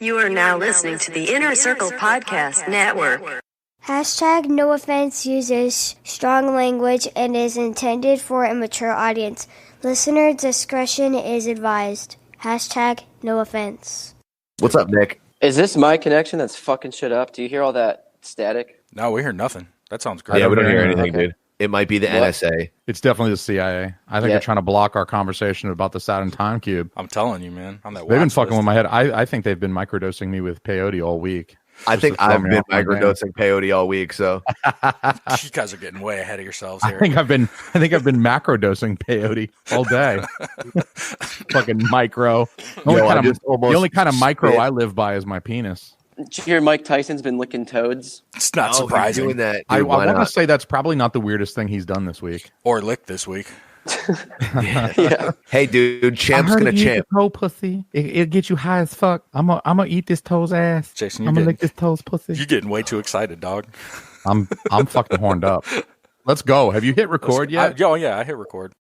You are now listening to the Inner Circle Podcast Network. Hashtag no offense uses strong language and is intended for a mature audience. Listener discretion is advised. Hashtag no offense. What's up, Nick? Is this my connection that's fucking shit up? Do you hear all that static? No, we hear nothing. That sounds great. Yeah, we don't hear anything, dude. It might be the NSA. It's definitely the CIA. I think they're trying to block our conversation about the Saturn time cube. I'm telling you, man. On that they've been fucking with my head. I think they've been microdosing me with peyote all week. I think I've been microdosing peyote all week. So you guys are getting way ahead of yourselves here. I think I've been macrodosing peyote all day. Fucking micro. The only kind of micro I live by is my penis. Did you hear Mike Tyson's been licking toads? It's not surprising. Doing that, I want to say that's probably not the weirdest thing he's done this week. Or licked this week. Yeah. Hey, dude, Champ's gonna champ. Toe pussy. It'll get you high as fuck. I'm gonna eat this toe's ass. Jason, I'm gonna lick this toe's pussy. You're getting way too excited, dog. I'm fucking horned up. Let's go. Have you hit record yet? I hit record.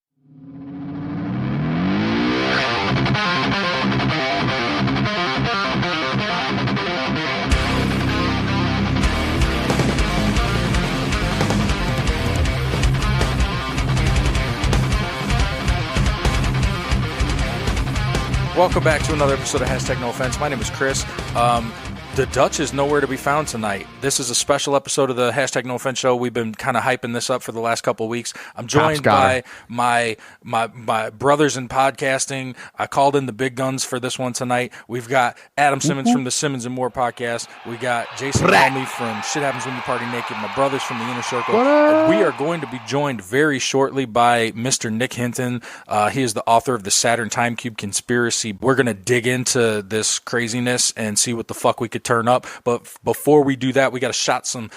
Welcome back to another episode of Hashtag No Offense. My name is Chris. The Dutch is nowhere to be found tonight. This is a special episode of the Hashtag No Offense show. We've been kind of hyping this up for the last couple of weeks. I'm joined by my brothers in podcasting. I called in the big guns for this one tonight. We've got Adam Simmons from the Simmons and More podcast. We got Jason Almy from Shit Happens When You Party Naked. My brothers from the Inner Circle. We are going to be joined very shortly by Mr. Nick Hinton. He is the author of the Saturn Time Cube Conspiracy. We're going to dig into this craziness and see what the fuck we could turn up. But before we do that, we got to shout some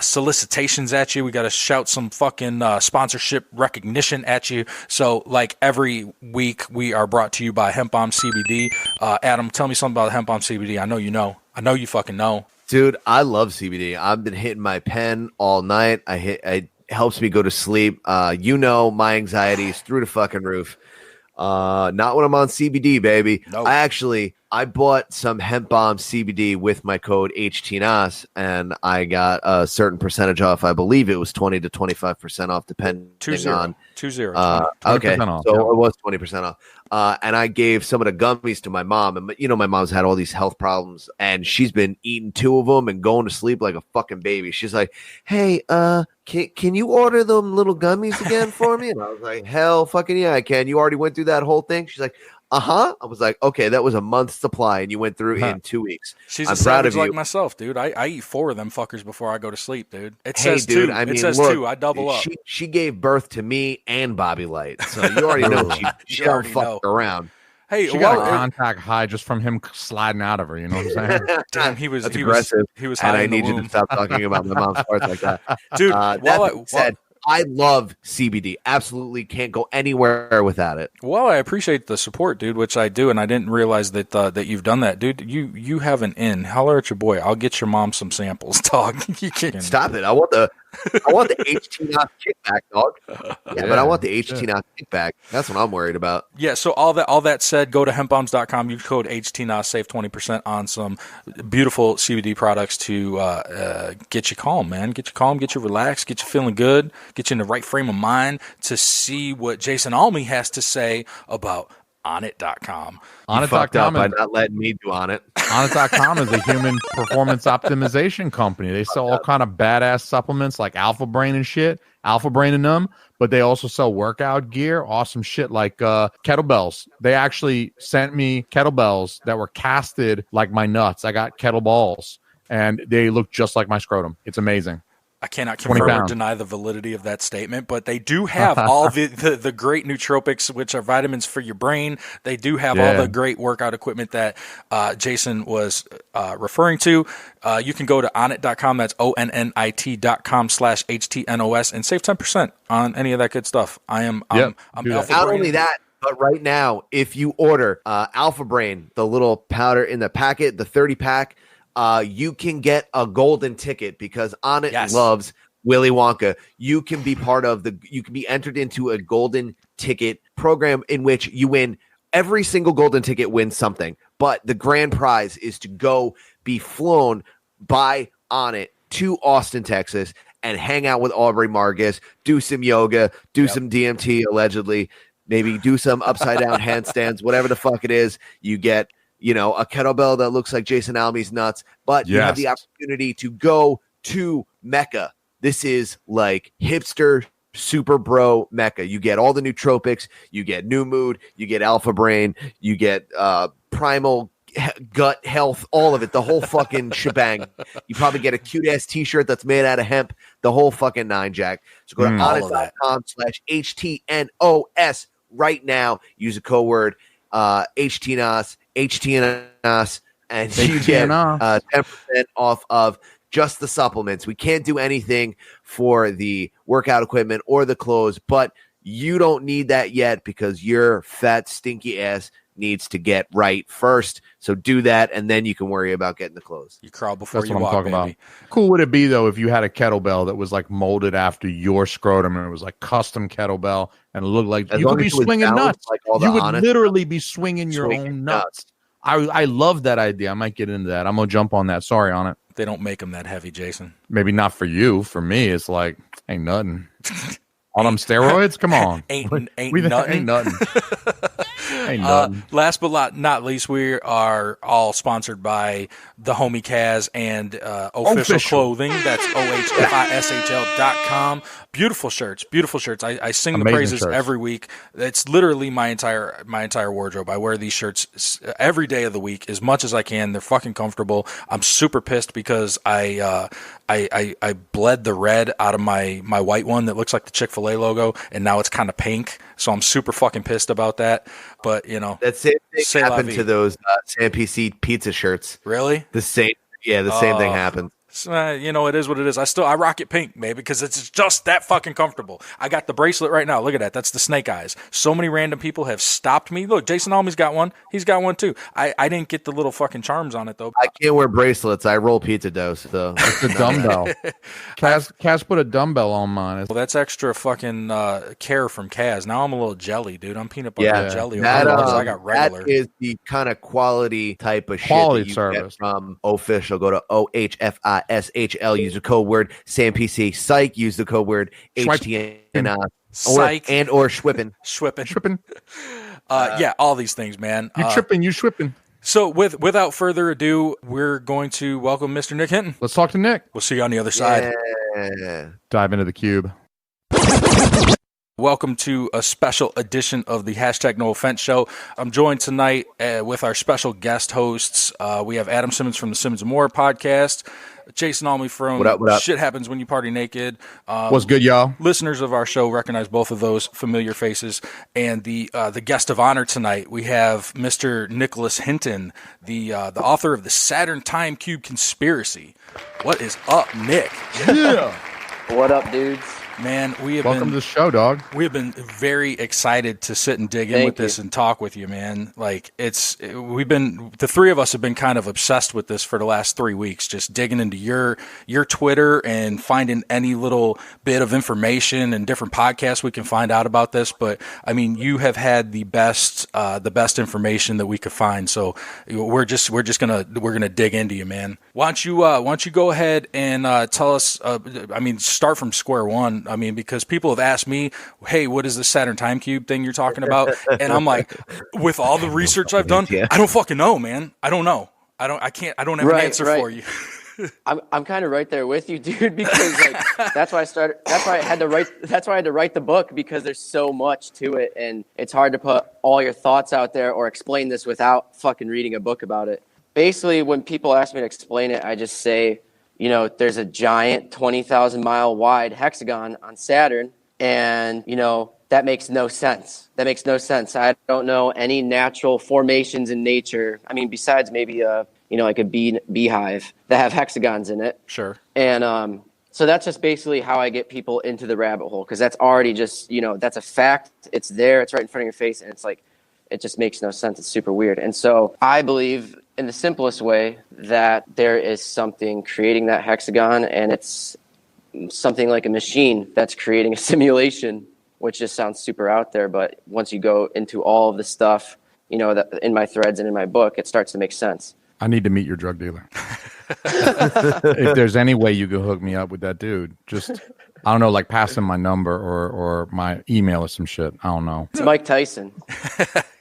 solicitations at you. We got to shout some fucking sponsorship recognition at you. So like every week, we are brought to you by Hemp Bombs CBD. Adam, tell me something about Hemp Bombs CBD. I know you know. I know you fucking know. Dude, I love CBD. I've been hitting my pen all night. It helps me go to sleep. My anxiety is through the fucking roof. Not when I'm on CBD, baby. Nope. I bought some Hemp Bombs CBD with my code HTNOS, and I got a certain percentage off. I believe it was 20 to 25% off, depending on 20. Okay, off, so it was 20% off. And I gave some of the gummies to my mom, and my mom's had all these health problems, and she's been eating 2 of them and going to sleep like a fucking baby. She's like, "Hey, can you order them little gummies again for me?" And I was like, "Hell, fucking yeah, I can." You already went through that whole thing. She's like, I was like, okay, that was a month's supply, and you went through in 2 weeks. She's I'm a proud savage of you. like myself, dude. I eat 4 of them fuckers before I go to sleep, dude. It Hey, says dude, 2. I mean, it says look, 2. I double up. She gave birth to me and Bobby Light, so you already know she don't fuck around. Hey, she got a contact high just from him sliding out of her. You know what I'm saying? Damn, he was aggressive. He was and high I in the need you womb. to stop talking about my mom's parts like that, dude. That being said, I love CBD. Absolutely can't go anywhere without it. Well, I appreciate the support, dude, which I do, and I didn't realize that that you've done that, dude. You have an in. Holler at your boy. I'll get your mom some samples, dog. You can't stop it. I want the HTNOS kickback, dog. Yeah, but I want the HTNOS kickback. That's what I'm worried about. Yeah, so all that said, go to hempbombs.com. Use code HTNOS, save 20% on some beautiful CBD products to get you calm, man. Get you calm, get you relaxed, get you feeling good, get you in the right frame of mind to see what Jason Almy has to say about Onnit.com. Onnit.com by not letting me do Onnit. Onnit.com is a human performance optimization company. They sell all kind of badass supplements like Alpha Brain and shit, Alpha Brain and them, but they also sell workout gear, awesome shit like kettlebells. They actually sent me kettlebells that were casted like my nuts. I got kettlebells, and they look just like my scrotum. It's amazing. I cannot confirm or deny the validity of that statement, but they do have all the great nootropics, which are vitamins for your brain. They do have all the great workout equipment that Jason was referring to. You can go to onnit.com. That's onnit.com/HTNOS and save 10% on any of that good stuff. I'm not only that, but right now, if you order Alpha Brain, the little powder in the packet, the 30-pack, you can get a golden ticket because Onnit loves Willy Wonka. You can be part of you can be entered into a golden ticket program in which you win every single golden ticket wins something, but the grand prize is to go be flown by Onnit to Austin, Texas, and hang out with Aubrey Marcus, do some yoga, do some DMT, allegedly, maybe do some upside down handstands, whatever the fuck it is. You get, a kettlebell that looks like Jason Alme's nuts, but you have the opportunity to go to Mecca. This is like hipster super bro Mecca. You get all the nootropics, you get New Mood, you get Alpha Brain, you get primal gut health, all of it, the whole fucking shebang. You probably get a cute ass t-shirt that's made out of hemp, the whole fucking nine, Jack. So go to onnit.com/HTNOS right now. Use a code word HTNOS, HTNOS, and you get 10% off of just the supplements. We can't do anything for the workout equipment or the clothes, but you don't need that yet because your fat, stinky ass needs to get right first. So do that, and then you can worry about getting the clothes. You crawl before That's you what walk, I'm talking baby. about. Cool would it be, though, if you had a kettlebell that was like molded after your scrotum and it was like custom kettlebell and it looked like you could be swinging nuts. Like all the you would Onnit literally be swinging your own nuts. I love that idea. I might get into that. I'm going to jump on that. Sorry on it. They don't make them that heavy, Jason. Maybe not for you. For me, it's like, ain't nothing. On them steroids? Come on. Ain't nothing. Ain't nothing. Ain't nothing. Last but not least, we are all sponsored by the homie Kaz and Ohfishl Clothing. That's ohfishl.com. Beautiful shirts. Beautiful shirts. I sing the praises every week. It's literally my entire wardrobe. I wear these shirts every day of the week as much as I can. They're fucking comfortable. I'm super pissed because I bled the red out of my white one that looks like the Chick-fil-A logo, and now it's kind of pink. So I'm super fucking pissed about that. But, that same thing happened to those San PC pizza shirts. Really? The same thing happened. It is what it is. I rock it pink, maybe, because it's just that fucking comfortable. I got the bracelet right now. Look at that. That's the snake eyes. So many random people have stopped me. Look, Jason Alme's got one. He's got one too. I didn't get the little fucking charms on it though. I can't wear bracelets. I roll pizza dough. So it's a dumbbell. Kaz put a dumbbell on mine. Well, that's extra fucking care from Kaz. Now I'm a little jelly, dude. I'm peanut butter jelly. I got regular. That is the kind of quality type of quality shit service get from Ohfishl. Go to OHFISHL. Use the code word SamPC. Psych. Use the code word HTN. Psych or Schwippen. Schwippen. All these things, man. You tripping? You schwipping? So without further ado, we're going to welcome Mr. Nick Hinton. Let's talk to Nick. We'll see you on the other side. Dive into the cube. Welcome to a special edition of the #NoOffense show. I'm joined tonight with our special guest hosts. We have Adam Simmons from the Simmons and More podcast, Jason Alme from what up? Shit Happens When You Party Naked. What's good, y'all? Listeners of our show recognize both of those familiar faces. And the guest of honor tonight, we have Mr. Nicholas Hinton, the author of the Saturn Time Cube Conspiracy. What is up, Nick? Yeah. What up, dudes? Man, welcome to the show, dog. We have been very excited to sit and dig in with this and talk with you, man. Like the three of us have been kind of obsessed with this for the last 3 weeks, just digging into your Twitter and finding any little bit of information and different podcasts we can find out about this. But I mean, you have had the best information that we could find. So we're gonna dig into you, man. Why don't you go ahead and tell us? Start from square one. I mean, because people have asked me, hey, what is the Saturn Time Cube thing you're talking about? And I'm like, with all the research I've done, I don't fucking know, man. I don't know. I don't have an answer for you. I'm kind of right there with you, dude, because that's why I had to write the book, because there's so much to it, and it's hard to put all your thoughts out there or explain this without fucking reading a book about it. Basically, when people ask me to explain it, I just say, there's a giant 20,000 mile wide hexagon on Saturn, and, that makes no sense. I don't know any natural formations in nature. I mean, besides maybe like a beehive that have hexagons in it. Sure. And so that's just basically how I get people into the rabbit hole, because that's already just, that's a fact. It's there. It's right in front of your face. And it's like, it just makes no sense. It's super weird. And so I believe, in the simplest way, that there is something creating that hexagon, and it's something like a machine that's creating a simulation, which just sounds super out there. But once you go into all of the stuff, in my threads and in my book, it starts to make sense. I need to meet your drug dealer. If there's any way you can hook me up with that dude, just, I don't know, like pass him my number or my email or some shit. I don't know. It's Mike Tyson.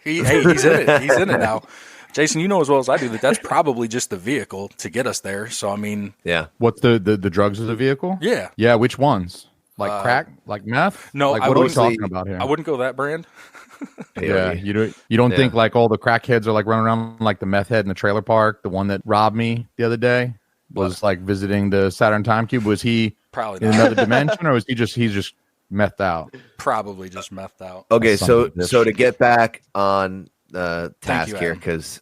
He's in it. He's in it now. Jason, you know as well as I do that that's probably just the vehicle to get us there. So, I mean. Yeah. What's the drugs of the vehicle? Yeah. Yeah, which ones? Like crack? Like meth? No, like, what are we talking about here? I wouldn't go that brand. Yeah, you don't think like all the crackheads are like running around like the meth head in the trailer park? The one that robbed me the other day was like visiting the Saturn time cube. Was he probably in another dimension, or was he's just methed out? Probably just methed out. Okay, so to get back on task here, because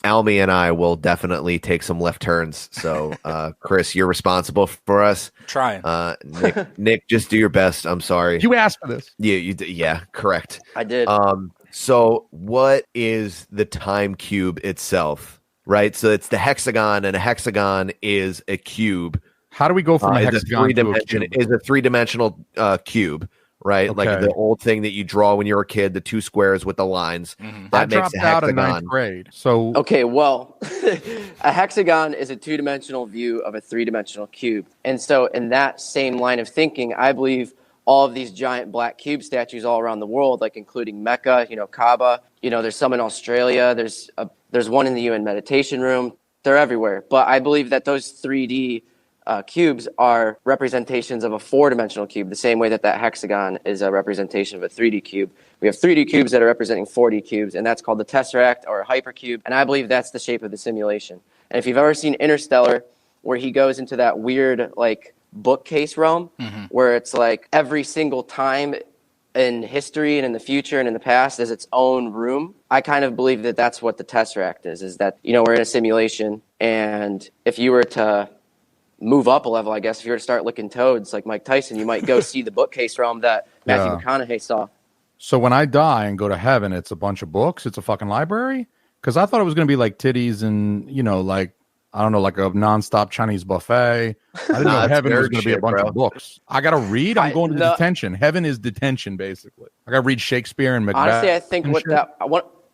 Almy and I will definitely take some left turns. So Chris, you're responsible for us. Trying. Nick, just do your best. I'm sorry. You asked for this. Yeah, correct. I did. So what is the time cube itself? Right. So it's the hexagon, and a hexagon is a cube. How do we go from a hexagon to a cube? Is a three-dimensional cube. Right, Okay. like the old thing that you draw when you were a kid, the two squares with the lines. Mm-hmm. That I makes dropped a out of hexagon. ninth grade. So Okay, well, a hexagon is a two-dimensional view of a three-dimensional cube. And so in that same line of thinking, I believe all of these giant black cube statues all around the world, like including Mecca, Kaaba, there's some in Australia, there's one in the UN meditation room. They're everywhere. But I believe that those 3D cubes are representations of a four-dimensional cube, the same way that hexagon is a representation of a 3D cube. We have 3D cubes that are representing 4D cubes, and that's called the tesseract or a hypercube, and I believe that's the shape of the simulation. And if you've ever seen Interstellar, where he goes into that weird, like, bookcase realm, where it's like every single time in history and in the future and in the past is its own room, I kind of believe that that's what the tesseract is that, we're in a simulation, and if you were to move up a level, I guess, if you were to start licking toads like Mike Tyson, you might go see the bookcase realm that Matthew McConaughey saw. So when I die and go to heaven, it's a bunch of books? It's a fucking library? Because I thought it was going to be like titties and, like, I don't know, like a nonstop Chinese buffet. I didn't know heaven was going to be a bunch of books. I got to read? I'm going to detention. Heaven is detention, basically. I got to read Shakespeare and Macbeth. Honestly, I think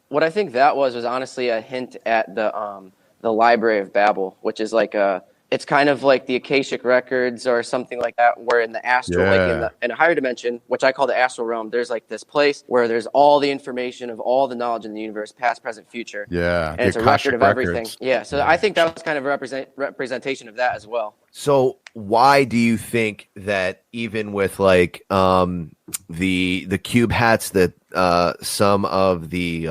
what I think that was honestly a hint at the Library of Babel, which is like it's kind of like the Akashic records or something like that, where in the astral, like in a higher dimension, which I call the astral realm, there's like this place where there's all the information of all the knowledge in the universe, past, present, future. Yeah. And it's a record of everything. Yeah. So I think that was kind of a representation of that as well. So why do you think that even with like the cube hats that some of the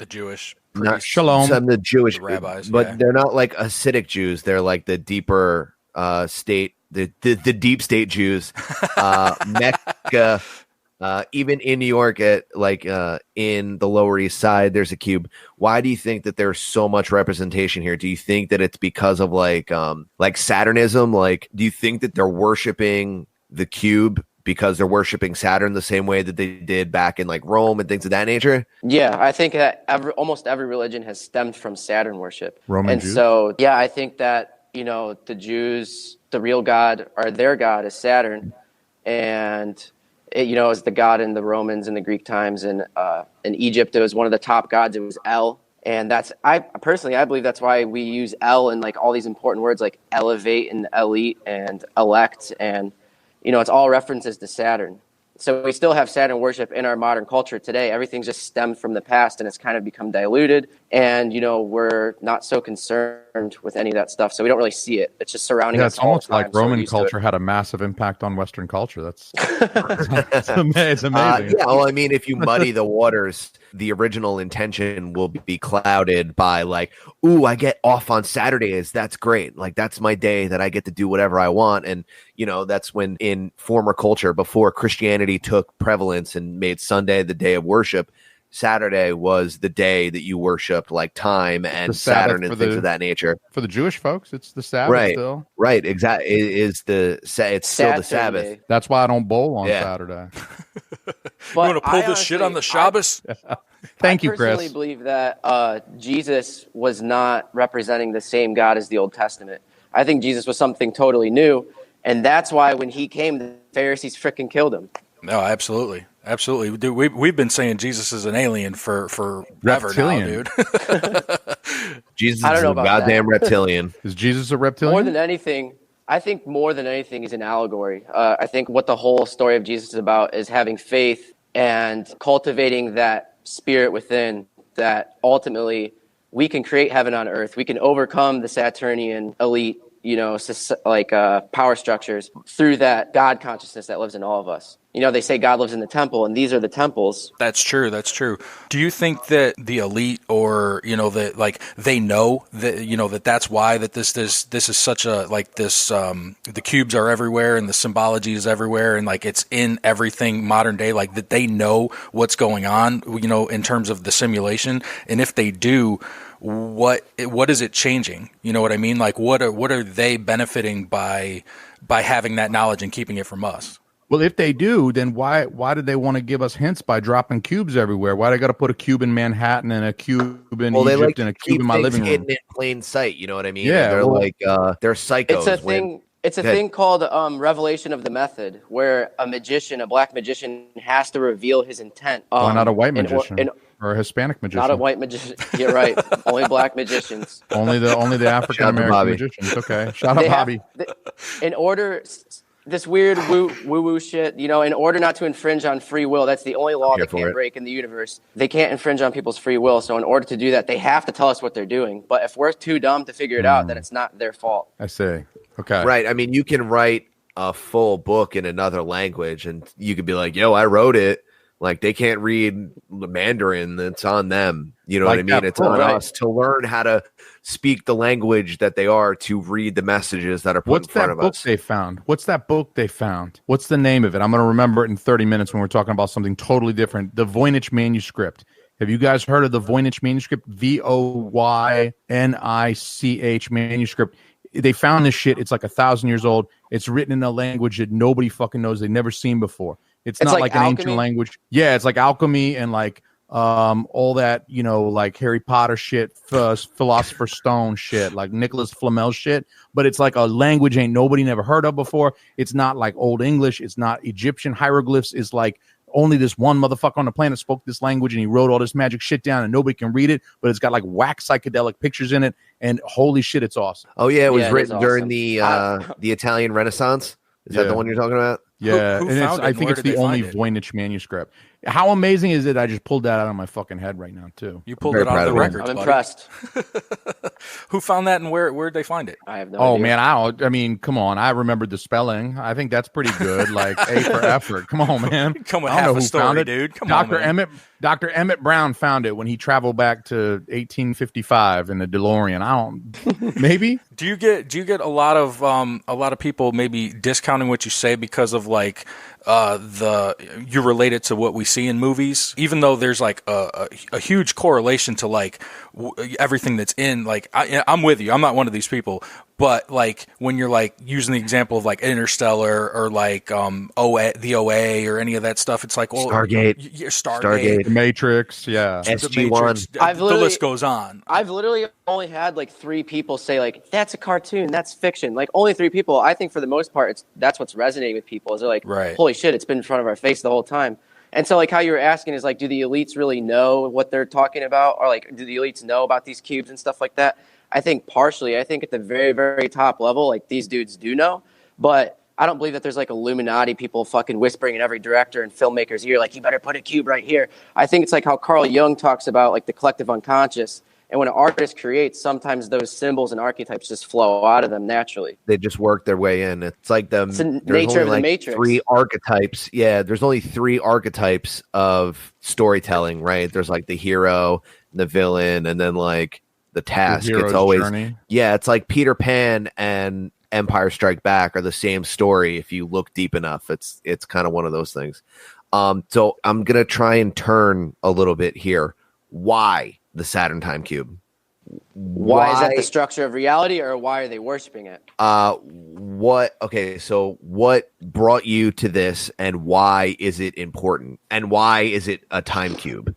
Jewish Shalom, some of the Jewish the rabbis, but they're not like Hasidic Jews, they're like the deeper state, the deep state Jews, Mecca, even in New York at like in the Lower East Side there's a cube. Why do you think that there's so much representation here? Do you think that it's because of like Saturnism? Like, do you think that they're worshiping the cube because they're worshiping Saturn the same way that they did back in like Rome and things of that nature? Yeah, I think that almost every religion has stemmed from Saturn worship. Roman Jews? So, yeah, I think that, the Jews, the real God, or their God is Saturn. And, it, is the God in the Romans and the Greek times. And in Egypt, it was one of the top gods. It was El. And I believe that's why we use El in like all these important words like elevate and elite and elect, and it's all references to Saturn. So we still have Saturn worship in our modern culture today. Everything's just stemmed from the past, and it's kind of become diluted. And, we're not so concerned with any of that stuff. So we don't really see it. It's just surrounding us all the time. It's almost like Roman culture had a massive impact on Western culture. It's amazing. Yeah, well, I mean, if you muddy the waters, the original intention will be clouded by like, ooh, I get off on Saturdays. That's great. Like, that's my day that I get to do whatever I want. And, that's when in former culture, before Christianity took prevalence and made Sunday the day of worship, Saturday was the day that you worshiped like time and Saturn and things of that nature. For the Jewish folks, it's the Sabbath still. Right, exactly. It's still the Sabbath. Day. That's why I don't bowl on Saturday. You want to pull this shit on the Shabbos? Thank you, I Chris. personally believe that Jesus was not representing the same God as the Old Testament. I think Jesus was something totally new, and that's why when he came, the Pharisees freaking killed him. No, absolutely. Absolutely, dude. We've been saying Jesus is an alien for forever now, dude. Jesus I don't is know a about goddamn that. reptilian. Is Jesus a reptilian? More than anything, I think more than anything, he's an allegory. I think what the whole story of Jesus is about is having faith and cultivating that spirit within, that ultimately we can create heaven on earth. We can overcome the Saturnian elite, power structures through that God consciousness that lives in all of us. They say God lives in the temple, and these are the temples. That's true. That's true. Do you think that the elite, or that like they know that that's why that this is such a the cubes are everywhere and the symbology is everywhere and like it's in everything modern day, like that they know what's going on, in terms of the simulation, and if they do, what is it changing? You know what I mean? Like what are they benefiting by having that knowledge and keeping it from us? Well, if they do, then why did they want to give us hints by dropping cubes everywhere? Why they got to put a cube in Manhattan and a cube in Egypt and a cube in my living room? Hidden in plain sight, you know what I mean? Yeah, and they're psychos. It's a thing. It's a thing called revelation of the method, where a black magician, has to reveal his intent. Why not a white magician or a Hispanic magician? Not a white magician. You're right. Only black magicians. Only the African American magicians. Okay, shout out Bobby. In order, this weird woo shit. In order not to infringe on free will, that's the only law they can't break in the universe. They can't infringe on people's free will. So in order to do that, they have to tell us what they're doing. But if we're too dumb to figure it out, then it's not their fault. I see. Okay. Right. I mean, you can write a full book in another language and you could be like, yo, I wrote it. Like they can't read Mandarin. It's on them. You know what I mean? It's on us to learn how to speak the language that they are, to read the messages that are put in front of us. What's that book they found? What's the name of it? I'm going to remember it in 30 minutes when we're talking about something totally different. The Voynich manuscript. Have you guys heard of the Voynich manuscript? Voynich manuscript. They found this shit. It's like 1,000 years old. It's written in a language that nobody fucking knows. They've never seen before. It's not like an ancient language. Yeah, it's like alchemy and like all that, like Harry Potter shit, Philosopher's Stone shit, like Nicholas Flamel shit. But it's like a language ain't nobody never heard of before. It's not like Old English. It's not Egyptian. Hieroglyphs is like only this one motherfucker on the planet spoke this language and he wrote all this magic shit down and nobody can read it, but it's got like whack psychedelic pictures in it and holy shit, it's awesome. Oh yeah, it was written during the Italian Renaissance. Is that the one you're talking about? Yeah, who and found it? I think Where it's did the they only find it? Voynich manuscript. How amazing is it? I just pulled that out of my fucking head right now too. You pulled it out of the records. I'm impressed. Who found that and where'd they find it? I have no idea. Man, I mean, come on. I remembered the spelling. I think that's pretty good. Like A for effort. Come on, man. Come with I don't half know a who story, found it. dude. Come on, man. Dr. Emmett Brown found it when he traveled back to 1855 in the DeLorean. Maybe. Do you get a lot of people maybe discounting what you say because of like you relate it to what we see in movies, even though there's like a huge correlation to like everything that's in like I'm with you. I'm not one of these people, but like when you're like using the example of like Interstellar or like the OA or any of that stuff, it's like Stargate, The Matrix, yeah, SG-1. The list goes on. I've literally only had like 3 people say like that's a cartoon, that's fiction. Like only 3 people. I think for the most part, that's what's resonating with people. Is they're like, holy shit, it's been in front of our face the whole time. And so like how you were asking is like, do the elites really know what they're talking about, or like do the elites know about these cubes and stuff like that? I think partially. I think at the very, very top level, like these dudes do know, but I don't believe that there's like Illuminati people fucking whispering in every director and filmmaker's ear, like you better put a cube right here. I think it's like how Carl Jung talks about like the collective unconscious. And when an artist creates, sometimes those symbols and archetypes just flow out of them naturally. They just work their way in. It's like It's the nature of the Matrix. 3 archetypes. Yeah, there's only 3 archetypes of storytelling, right? There's like the hero, the villain, and then like the task. It's always journey. Yeah, it's like Peter Pan and Empire Strike Back are the same story if you look deep enough. It's kind of one of those things. So I'm gonna try and turn a little bit here. Why the Saturn time cube? Why is that the structure of reality, or why are they worshiping it? So what brought you to this, and why is it important, and why is it a time cube?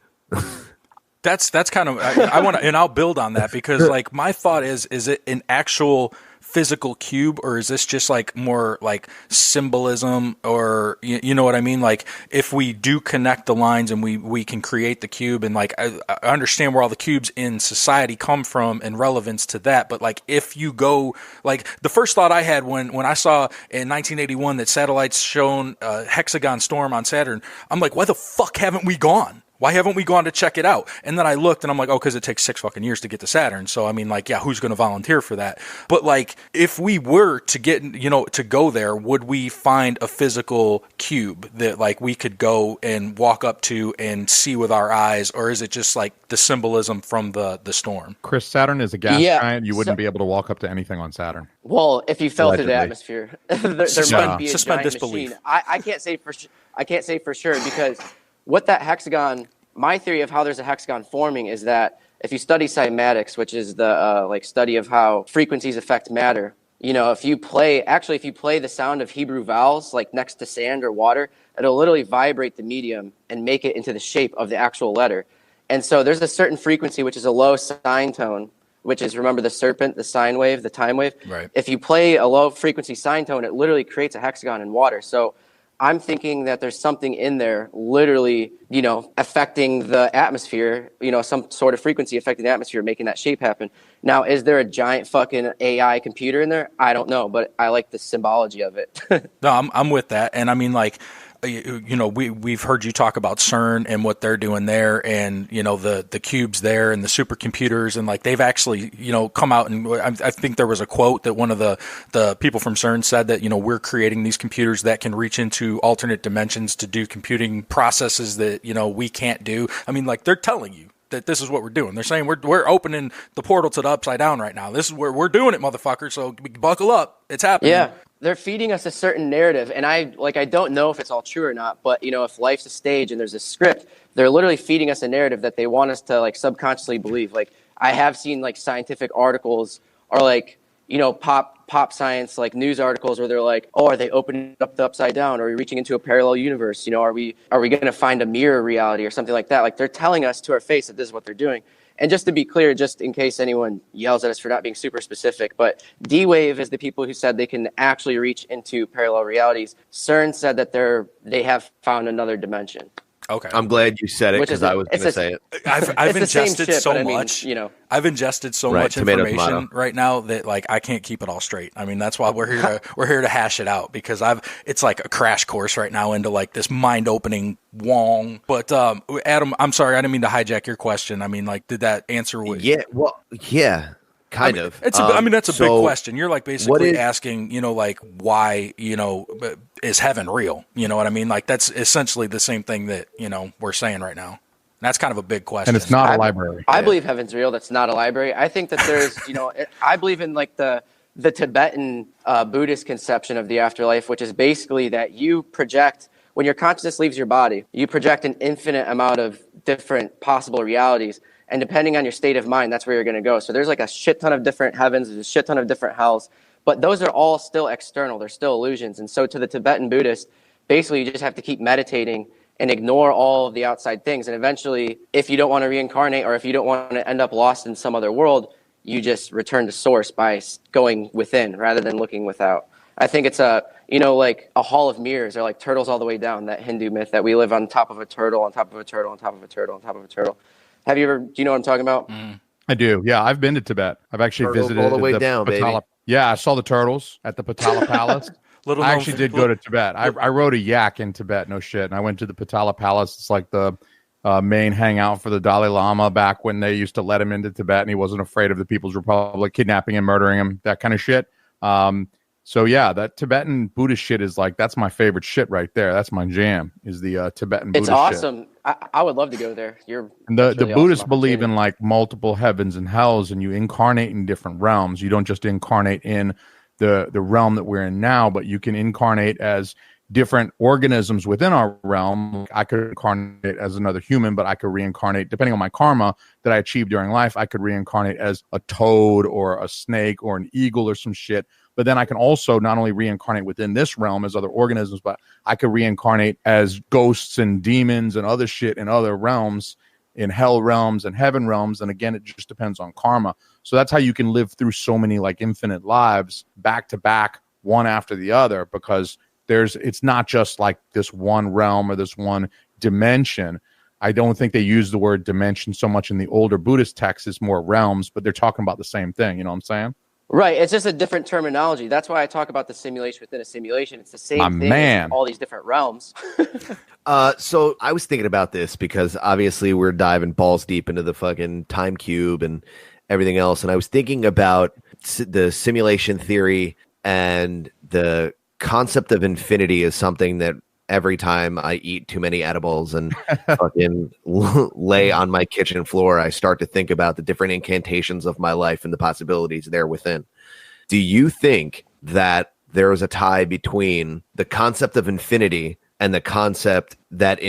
That's kind of I want to, and I'll build on that because like my thought is it an actual physical cube, or is this just like more like symbolism, or you know what I mean? Like if we do connect the lines and we can create the cube, and like I understand where all the cubes in society come from and relevance to that, but like if you go, like the first thought I had when I saw in 1981 that satellites shown a hexagon storm on Saturn, I'm like, why the fuck haven't we gone? Why haven't we gone to check it out? And then I looked and I'm like, oh, because it takes 6 fucking years to get to Saturn. So, I mean, like, yeah, who's going to volunteer for that? But, like, if we were to get, you know, to go there, would we find a physical cube that, like, we could go and walk up to and see with our eyes? Or is it just, like, the symbolism from the storm? Chris, Saturn is a gas giant. You wouldn't be able to walk up to anything on Saturn. Well, if you fell through the atmosphere, there might be a Suspend giant disbelief. machine. I can't say for sure because what that hexagon, my theory of how there's a hexagon forming is that if you study cymatics, which is the like study of how frequencies affect matter, you know, if you play the sound of Hebrew vowels like next to sand or water, it'll literally vibrate the medium and make it into the shape of the actual letter. And so there's a certain frequency, which is a low sine tone, which is, remember the serpent, the sine wave, the time wave? Right. If you play a low frequency sine tone, it literally creates a hexagon in water. So I'm thinking that there's something in there literally, you know, affecting the atmosphere, you know, some sort of frequency affecting the atmosphere, making that shape happen. Now, is there a giant fucking AI computer in there? I don't know, but I like the symbology of it. No, I'm with that. And I mean, like, you know, we've heard you talk about CERN and what they're doing there, and you know the cubes there and the supercomputers, and like they've actually, you know, come out, and I think there was a quote that one of the people from CERN said that, you know, we're creating these computers that can reach into alternate dimensions to do computing processes that, you know, we can't do. I mean, like, they're telling you that this is what we're doing. They're saying we're opening the portal to the upside down right now. This is where we're doing it, motherfucker. So buckle up. It's happening. Yeah. They're feeding us a certain narrative, and I don't know if it's all true or not, but, you know, if life's a stage and there's a script, they're literally feeding us a narrative that they want us to, like, subconsciously believe. Like, I have seen, like, scientific articles or, like, you know, pop science, like, news articles where they're like, oh, are they opening up the upside down? Are we reaching into a parallel universe? You know, are we going to find a mirror reality or something like that? Like, they're telling us to our face that this is what they're doing. And just to be clear, just in case anyone yells at us for not being super specific, but D-Wave is the people who said they can actually reach into parallel realities. CERN said that they have found another dimension. Okay. I'm glad you said it because I was going to say it. I've ingested shit, so I mean, much. you know, I've ingested so Right, much tomato, information tomato. right now that, like, I can't keep it all straight. I mean, that's why we're here to hash it out, because it's like a crash course right now into like this mind opening wong. But Adam, I'm sorry, I didn't mean to hijack your question. I mean, like, did that answer what? Yeah, well, yeah, kind of. It's I mean, that's a big so question. You're like basically asking, you know, like, why, you know, is heaven real? You know what I mean? Like, that's essentially the same thing that, you know, we're saying right now. That's kind of a big question. And it's not a library. I believe heaven's real. That's not a library. I think that there's, you know, I believe in like the Tibetan Buddhist conception of the afterlife, which is basically that you project, when your consciousness leaves your body, you project an infinite amount of different possible realities. And depending on your state of mind, that's where you're going to go. So there's like a shit ton of different heavens, there's a shit ton of different hells, but those are all still external. They're still illusions. And so to the Tibetan Buddhist, basically you just have to keep meditating and ignore all of the outside things. And eventually, if you don't want to reincarnate or if you don't want to end up lost in some other world, you just return to source by going within rather than looking without. I think it's you know, like a hall of mirrors, or like turtles all the way down, that Hindu myth that we live on top of a turtle, on top of a turtle, on top of a turtle, on top of a turtle. Do you know what I'm talking about? I do. Yeah, I've been to Tibet. I've actually Turtles visited all the way down, Patala. baby. Yeah, I saw the turtles at the Patala Palace. I actually did go to Tibet. I rode a yak in Tibet, no shit. And I went to the Patala Palace. It's like the main hangout for the Dalai Lama back when they used to let him into Tibet and he wasn't afraid of the People's Republic kidnapping and murdering him, that kind of shit. So yeah, that Tibetan Buddhist shit is like, that's my favorite shit right there. That's my jam, is the Tibetan Buddhist shit. It's awesome. I would love to go there. And the Buddhists believe in like multiple heavens and hells, and you incarnate in different realms. You don't just incarnate in the realm that we're in now, but you can incarnate as different organisms within our realm. I could incarnate as another human, but I could reincarnate, depending on my karma that I achieved during life, I could reincarnate as a toad or a snake or an eagle or some shit. But then I can also not only reincarnate within this realm as other organisms, but I could reincarnate as ghosts and demons and other shit in other realms. in hell realms and heaven realms. And again, it just depends on karma. So that's how you can live through so many like infinite lives back to back, one after the other, because it's not just like this one realm or this one dimension. I don't think they use the word dimension so much in the older Buddhist texts. It's more realms, but they're talking about the same thing. You know what I'm saying? Right. It's just a different terminology. That's why I talk about the simulation within a simulation. It's the same thing as all these different realms. So I was thinking about this because obviously we're diving balls deep into the fucking time cube and everything else. And I was thinking about the simulation theory, and the concept of infinity is something that every time I eat too many edibles and fucking lay on my kitchen floor, I start to think about the different incantations of my life and the possibilities there within. Do you think that there is a tie between the concept of infinity and the concept that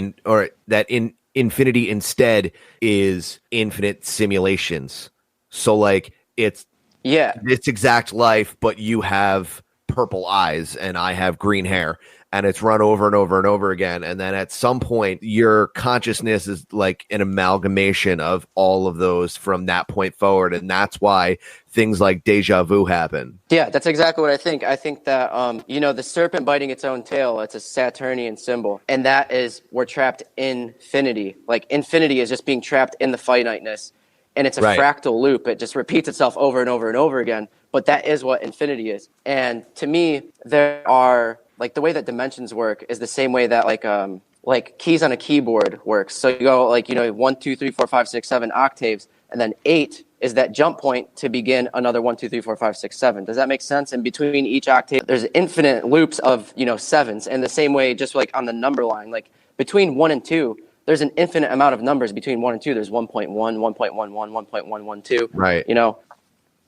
infinity instead is infinite simulations? So like it's exact life, but you have purple eyes and I have green hair, and it's run over and over and over again. And then at some point, your consciousness is like an amalgamation of all of those from that point forward. And that's why things like deja vu happen. Yeah, that's exactly what I think. I think that, the serpent biting its own tail, it's a Saturnian symbol. And that is, we're trapped in infinity. Like infinity is just being trapped in the finiteness. And it's a fractal loop. It just repeats itself over and over and over again. But that is what infinity is. And to me, there are, like, the way that dimensions work is the same way that like keys on a keyboard works. So you go 1, 2, 3, 4, 5, 6, 7 octaves, and then 8 is that jump point to begin another 1, 2, 3, 4, 5, 6, 7. Does that make sense? And between each octave, there's infinite loops of sevens. And the same way, just like on the number line, like between 1 and 2, there's an infinite amount of numbers between 1 and 2. There's 1.1, 1.11, 1.112. Right.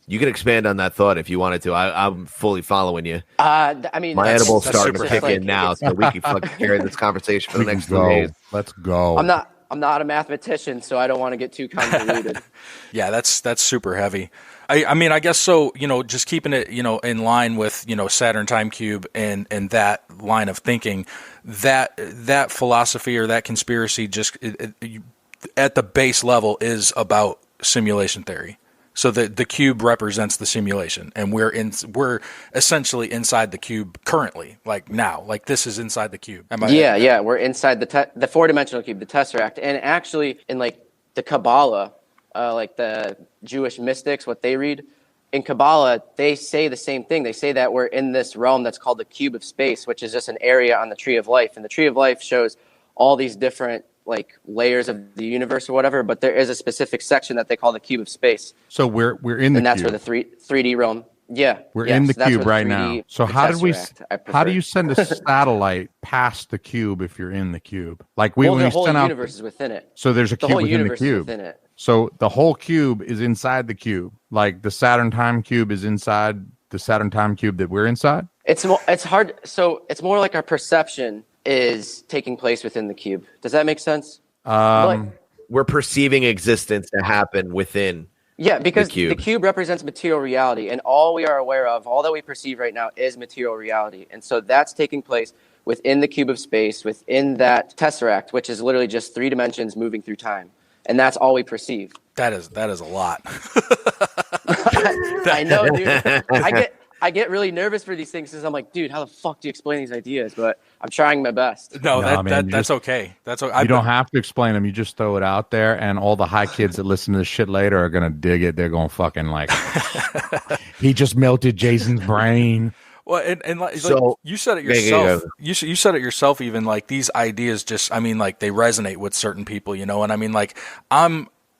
You can expand on that thought if you wanted to. I'm fully following you. My edibles starting to kick in now, so we can fucking carry this conversation for the next 2 days. Let's go. I'm not a mathematician, so I don't want to get too convoluted. Yeah, that's super heavy. I guess so. Just keeping it in line with Saturn time cube and that line of thinking, that philosophy or that conspiracy just at the base level is about simulation theory. So the cube represents the simulation, and we're essentially inside the cube currently, like now, like this is inside the cube. We're inside the four-dimensional cube, the tesseract. And actually, in like the Kabbalah, like the Jewish mystics, what they read in Kabbalah, they say the same thing. They say that we're in this realm that's called the cube of space, which is just an area on the tree of life, and the tree of life shows all these different like layers of the universe or whatever, but there is a specific section that they call the cube of space. So we're in the and that's cube. where the 3D realm. Yeah, we're in the cube right now. So how do you send a satellite past the cube if you're in the cube? Like the whole universe is within it. So there's a cube within the cube. Within it. So the whole cube is inside the cube. Like the Saturn time cube is inside the Saturn time cube that we're inside. It's hard. So it's more like our perception is taking place within the cube. Does that make sense? We're perceiving existence to happen within. Yeah, because the cube represents material reality, and all we are aware of, all that we perceive right now is material reality. And so that's taking place within the cube of space, within that tesseract, which is literally just 3 dimensions moving through time. And that's all we perceive. That is a lot. I know, dude. I get really nervous for these things because I'm like, dude, how the fuck do you explain these ideas? But I'm trying my best. No, that's okay. That's okay. You don't have to explain them. You just throw it out there, and all the high kids that listen to this shit later are gonna dig it. They're gonna fucking like, he just melted Jason's brain. Well, and like you said it yourself. You said it yourself. Even like these ideas, just like they resonate with certain people, And I mean, like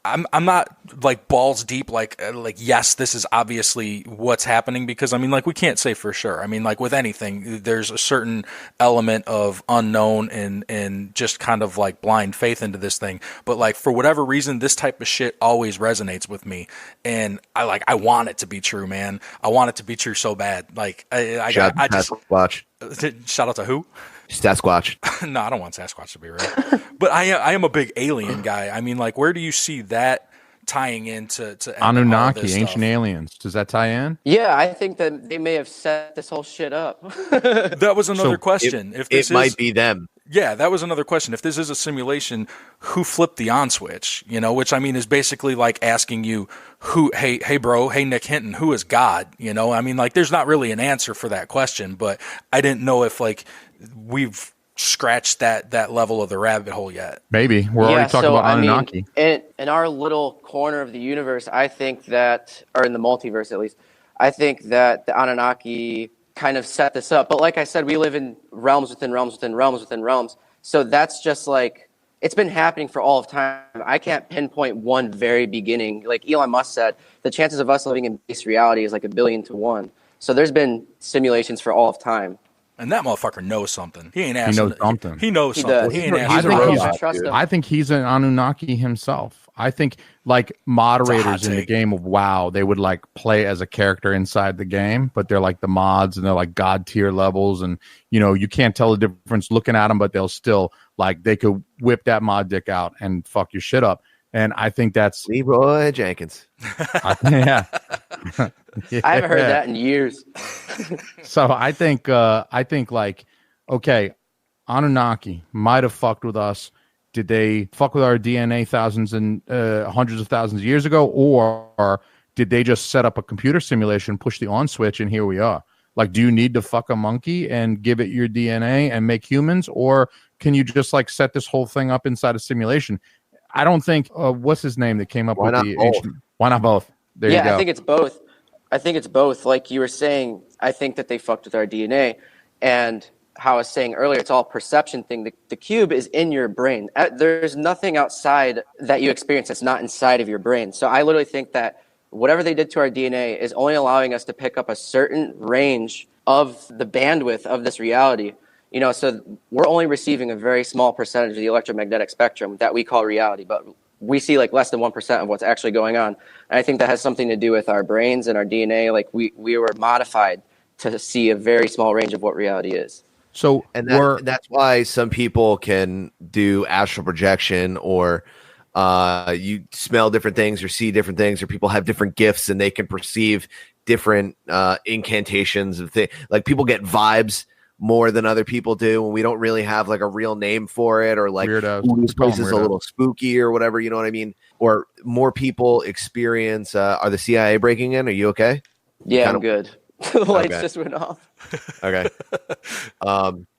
I'm not like balls deep, like yes, this is obviously what's happening, because like we can't say for sure. Like with anything, there's a certain element of unknown and just kind of like blind faith into this thing. But like for whatever reason, this type of shit always resonates with me, and I want it to be true, man. I want it to be true so bad. Like shout out to who? Sasquatch. No, I don't want Sasquatch to be real. But I am a big alien guy. Like, where do you see that tying into Anunnaki, ancient aliens. Does that tie in? Yeah, I think that they may have set this whole shit up. That was another question. If this might be them. Yeah, that was another question. If this is a simulation, who flipped the on switch? Which I mean is basically like asking you, hey bro, hey Nick Hinton, who is God? I mean, like, there's not really an answer for that question, but I didn't know if like we've scratched that level of the rabbit hole yet. Maybe we're already talking about Anunnaki. In our little corner of the universe, I think that, or in the multiverse at least, I think that the Anunnaki kind of set this up. But like I said, we live in realms within realms within realms within realms. So that's just like, it's been happening for all of time. I can't pinpoint one very beginning. Like Elon Musk said, the chances of us living in base reality is like 1 billion to 1. So there's been simulations for all of time. And that motherfucker knows something. He ain't asking. He knows something. He knows something. He ain't asking. I think he's an Anunnaki himself. I think like moderators in the game of WoW, they would like play as a character inside the game, but they're like the mods and they're like god tier levels, and you can't tell the difference looking at them, but they'll still like they could whip that mod dick out and fuck your shit up. And I think that's Leroy Jenkins. Yeah. I haven't heard that in years. So I think like, okay, Anunnaki might have fucked with us. Did they fuck with our DNA thousands and hundreds of thousands of years ago, or did they just set up a computer simulation, push the on switch, and here we are? Like, do you need to fuck a monkey and give it your DNA and make humans, or can you just like set this whole thing up inside a simulation? I don't think what's his name that came up with the ancient. Why not both? There you go. I think it's both. I think it's both. Like you were saying, I think that they fucked with our DNA, and how I was saying earlier, it's all a perception thing. The cube is in your brain. There's nothing outside that you experience that's not inside of your brain. So I literally think that whatever they did to our DNA is only allowing us to pick up a certain range of the bandwidth of this reality. So we're only receiving a very small percentage of the electromagnetic spectrum that we call reality, but we see like less than 1% of what's actually going on. And I think that has something to do with our brains and our DNA. Like we were modified to see a very small range of what reality is. So, and that's why some people can do astral projection, or you smell different things or see different things, or people have different gifts and they can perceive different incantations of things. Like people get vibes more than other people do, and we don't really have like a real name for it, or like this place is a little spooky or whatever, you know what I mean? Or more people experience are the CIA breaking in? Are you okay? Yeah, I'm good. The lights just went off. Okay.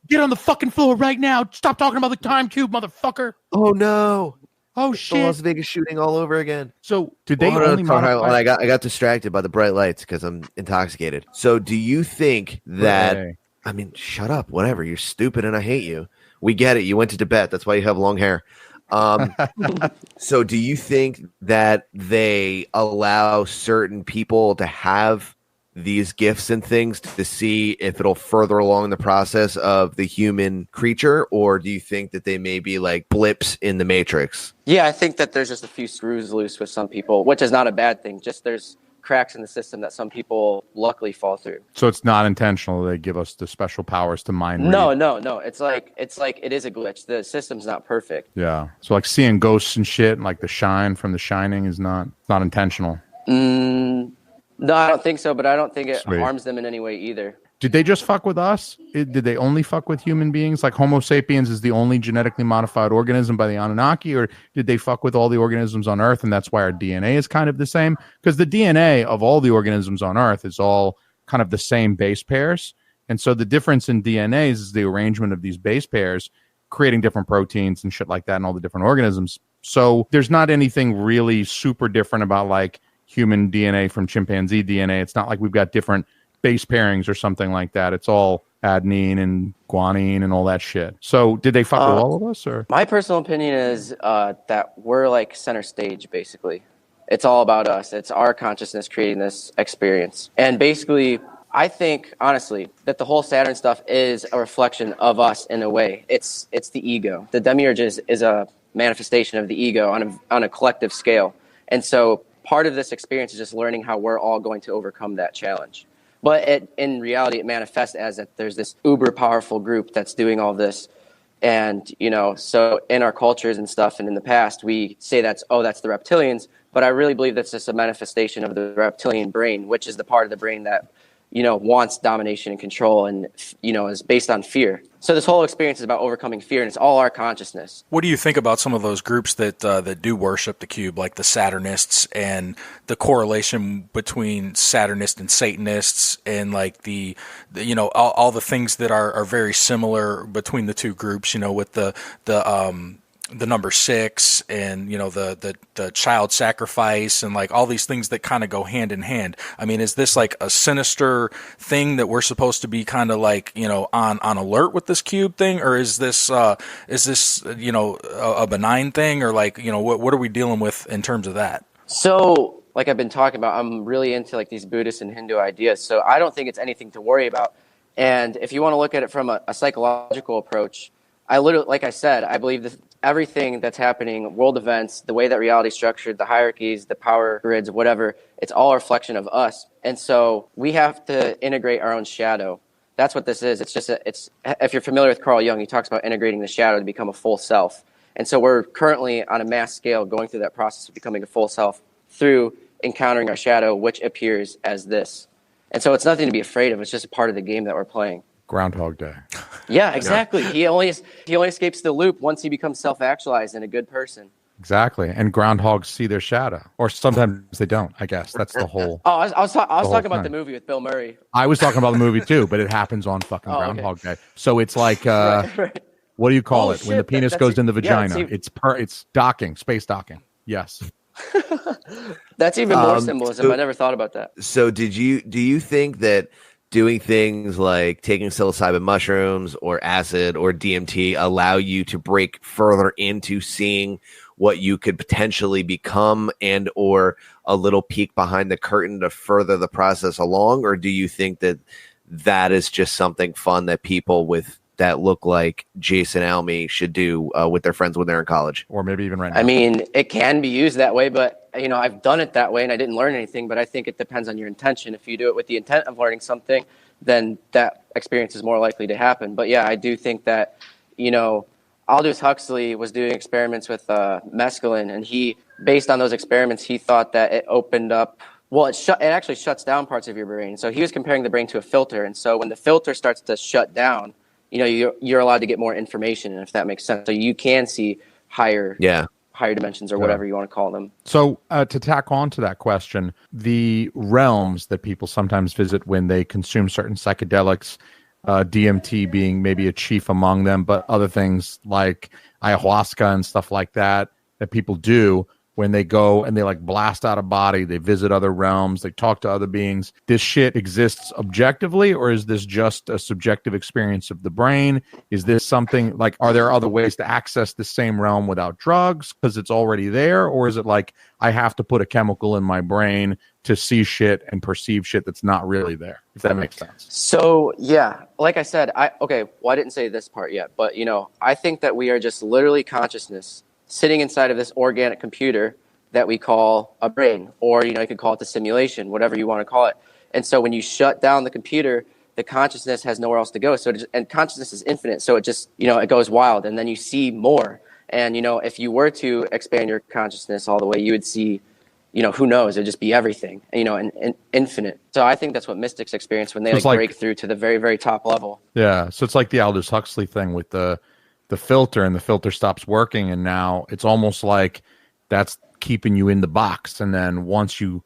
Get on the fucking floor right now. Stop talking about the time cube, motherfucker. Oh no. Oh it's shit. The Las Vegas shooting all over again. So did they only modify? I got distracted by the bright lights because I'm intoxicated. So do you think that I mean, shut up, whatever. You're stupid and I hate you. We get it. You went to Tibet. That's why you have long hair. So do you think that they allow certain people to have these gifts and things to see if it'll further along the process of the human creature, or do you think that they may be like blips in the matrix? Yeah, I think that there's just a few screws loose with some people, which is not a bad thing. Just there's cracks in the system that some people luckily fall through. So it's not intentional. They give us the special powers to mind read. No. It's like it is a glitch. The system's not perfect. Yeah. So like seeing ghosts and shit, and like the shine from The Shining is not intentional. No, I don't think so, but I don't think it harms them in any way either. Did they just fuck with us? Did they only fuck with human beings? Like Homo sapiens is the only genetically modified organism by the Anunnaki, or did they fuck with all the organisms on Earth, and that's why our DNA is kind of the same? Because the DNA of all the organisms on Earth is all kind of the same base pairs. And so the difference in DNA is the arrangement of these base pairs, creating different proteins and shit like that in all the different organisms. So there's not anything really super different about like human DNA from chimpanzee DNA. It's not like we've got different base pairings or something like that. It's all adenine and guanine and all that shit. So did they fuck with all of us? Or my personal opinion is that we're like center stage, basically. It's all about us. It's our consciousness creating this experience. And basically, I think, honestly, that the whole Saturn stuff is a reflection of us in a way. It's the ego. The demiurge is a manifestation of the ego on a collective scale. And so part of this experience is just learning how we're all going to overcome that challenge. But in reality, it manifests as that there's this uber powerful group that's doing all this. And, so in our cultures and stuff and in the past, we say that's the reptilians. but I really believe that's just a manifestation of the reptilian brain, which is the part of the brain that, wants domination and control and, is based on fear. So this whole experience is about overcoming fear, and it's all our consciousness. What do you think about some of those groups that do worship the cube, like the Saturnists, and the correlation between Saturnists and Satanists, and like the all the things that are very similar between the two groups, with the number 6 and the child sacrifice and like all these things that kind of go hand in hand. I mean, is this like a sinister thing that we're supposed to be kind of like on alert with this cube thing, or is this a benign thing, or like what are we dealing with in terms of that? So like I've been talking about, I'm really into like these Buddhist and Hindu ideas, so I don't think it's anything to worry about. And if you want to look at it from a psychological approach, I literally, like I said, I believe that everything that's happening, world events, the way that reality is structured, the hierarchies, the power grids, whatever, it's all a reflection of us. And so we have to integrate our own shadow. That's what this is. It's just if you're familiar with Carl Jung, he talks about integrating the shadow to become a full self. And so we're currently on a mass scale going through that process of becoming a full self through encountering our shadow, which appears as this. And so it's nothing to be afraid of. It's just a part of the game that we're playing. Groundhog Day. Yeah, exactly. Yeah. He only escapes the loop once he becomes self-actualized and a good person. Exactly. And groundhogs see their shadow, or sometimes they don't. I guess that's the whole. Oh, I was talking about the movie with Bill Murray. I was talking about the movie too, but it happens on fucking Groundhog Day. So it's like, right. What do you call it when the penis goes in the vagina? Yeah, it's docking, space docking. Yes. That's even more symbolism. I never thought about that. So do you think that doing things like taking psilocybin mushrooms or acid or DMT allow you to break further into seeing what you could potentially become, and or a little peek behind the curtain to further the process along? Or do you think that is just something fun that people that look like Jason Alme should do with their friends when they're in college? Or maybe even right now. I mean, it can be used that way, but I've done it that way and I didn't learn anything, but I think it depends on your intention. If you do it with the intent of learning something, then that experience is more likely to happen. But yeah, I do think that, Aldous Huxley was doing experiments with mescaline, and he, based on those experiments, he thought that it opened up, it actually shuts down parts of your brain. So he was comparing the brain to a filter. And so when the filter starts to shut down, you're allowed to get more information, if that makes sense. So you can see higher dimensions or whatever you want to call them. So to tack on to that question, the realms that people sometimes visit when they consume certain psychedelics, DMT being maybe a chief among them, but other things like ayahuasca and stuff like that people do when they go and they like blast out of body, they visit other realms, they talk to other beings. This shit exists objectively, or is this just a subjective experience of the brain? Is this something like, are there other ways to access the same realm without drugs because it's already there? Or is it like, I have to put a chemical in my brain to see shit and perceive shit that's not really there, if that makes sense? So yeah, like I said, I didn't say this part yet, but I think that we are just literally consciousness sitting inside of this organic computer that we call a brain, or you could call it the simulation, whatever you want to call it. And so when you shut down the computer, the consciousness has nowhere else to go. So and consciousness is infinite, so it just it goes wild, and then you see more. And if you were to expand your consciousness all the way, you would see, who knows? It'd just be everything, and infinite. So I think that's what mystics experience when they break through to the very, very top level. Yeah. So it's like the Aldous Huxley thing with the filter, and the filter stops working, and now it's almost like that's keeping you in the box. And then once you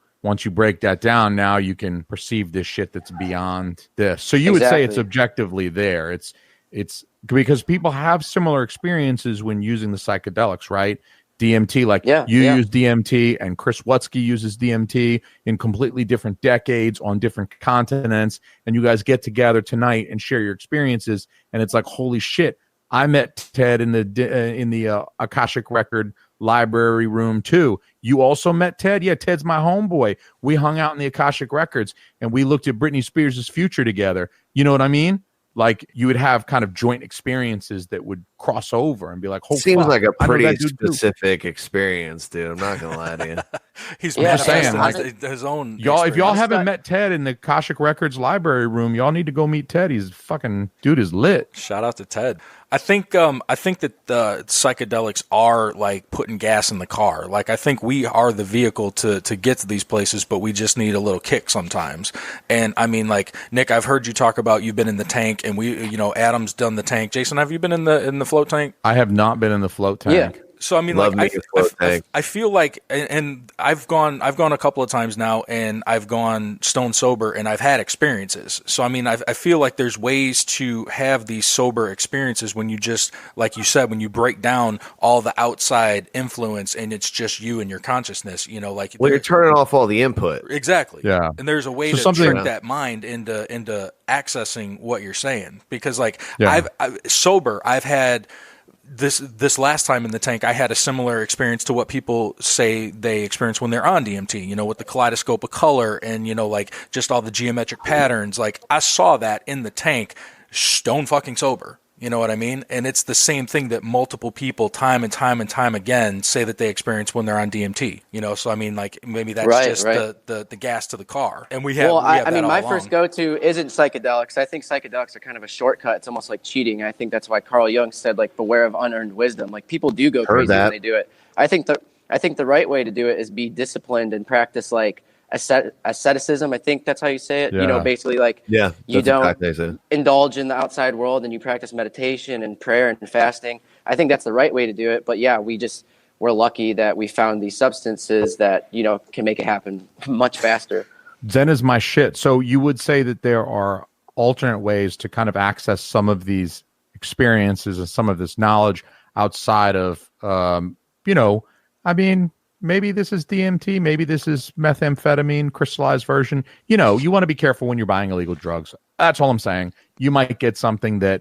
break that down, now you can perceive this shit that's beyond this. So you would say it's objectively there. It's because people have similar experiences when using the psychedelics, right? DMT, like you use DMT, and Chris Watsky uses DMT in completely different decades on different continents, and you guys get together tonight and share your experiences, and it's like, holy shit, I met Ted in the Akashic Record library room too. You also met Ted? Yeah, Ted's my homeboy. We hung out in the Akashic Records and we looked at Britney Spears' future together. You know what I mean? Like, you would have kind of joint experiences that would cross over and be like, "Oh, seems fuck, like a I know pretty that dude too." specific experience, dude. I'm not gonna lie to you. He's just saying, manifested his own. Y'all, if y'all experience. haven't met Ted in the Akashic Records library room, y'all need to go meet Ted. He's fucking dude is lit. Shout out to Ted. I think that the psychedelics are like putting gas in the car. Like I think we are the vehicle to get to these places, but we just need a little kick sometimes. And I mean, like Nick, I've heard you talk about you've been in the tank, and Adam's done the tank. Jason, have you been in the float tank? I have not been in the float tank. Yeah. So I mean, Love like me a float tank. I feel like, and I've gone a couple of times now, and I've gone stone sober, and I've had experiences. So I mean, I feel like there's ways to have these sober experiences when you just, like you said, when you break down all the outside influence, and it's just you and your consciousness. Like When you're turning off all the input. Exactly. Yeah. And there's a way to trick that mind into accessing what you're saying, because like I've had. This last time in the tank, I had a similar experience to what people say they experience when they're on DMT, with the kaleidoscope of color and, like just all the geometric patterns. Like I saw that in the tank, stone fucking sober. You know what I mean? And it's the same thing that multiple people time and time and time again say that they experience when they're on DMT. So I mean, like maybe that's the gas to the car. And we have. Well, I mean, my first go-to isn't psychedelics. I think psychedelics are kind of a shortcut. It's almost like cheating. I think that's why Carl Jung said, like, beware of unearned wisdom. Like people do go crazy when they do it. I think the right way to do it is be disciplined and practice like asceticism. I think that's how you say it. Yeah. Basically like you don't indulge in the outside world, and you practice meditation and prayer and fasting. I think that's the right way to do it. But yeah, we're lucky that we found these substances that can make it happen much faster. Zen is my shit. So you would say that there are alternate ways to kind of access some of these experiences and some of this knowledge outside of I mean, maybe this is DMT, maybe this is methamphetamine, crystallized version. You want to be careful when you're buying illegal drugs. That's all I'm saying. You might get something that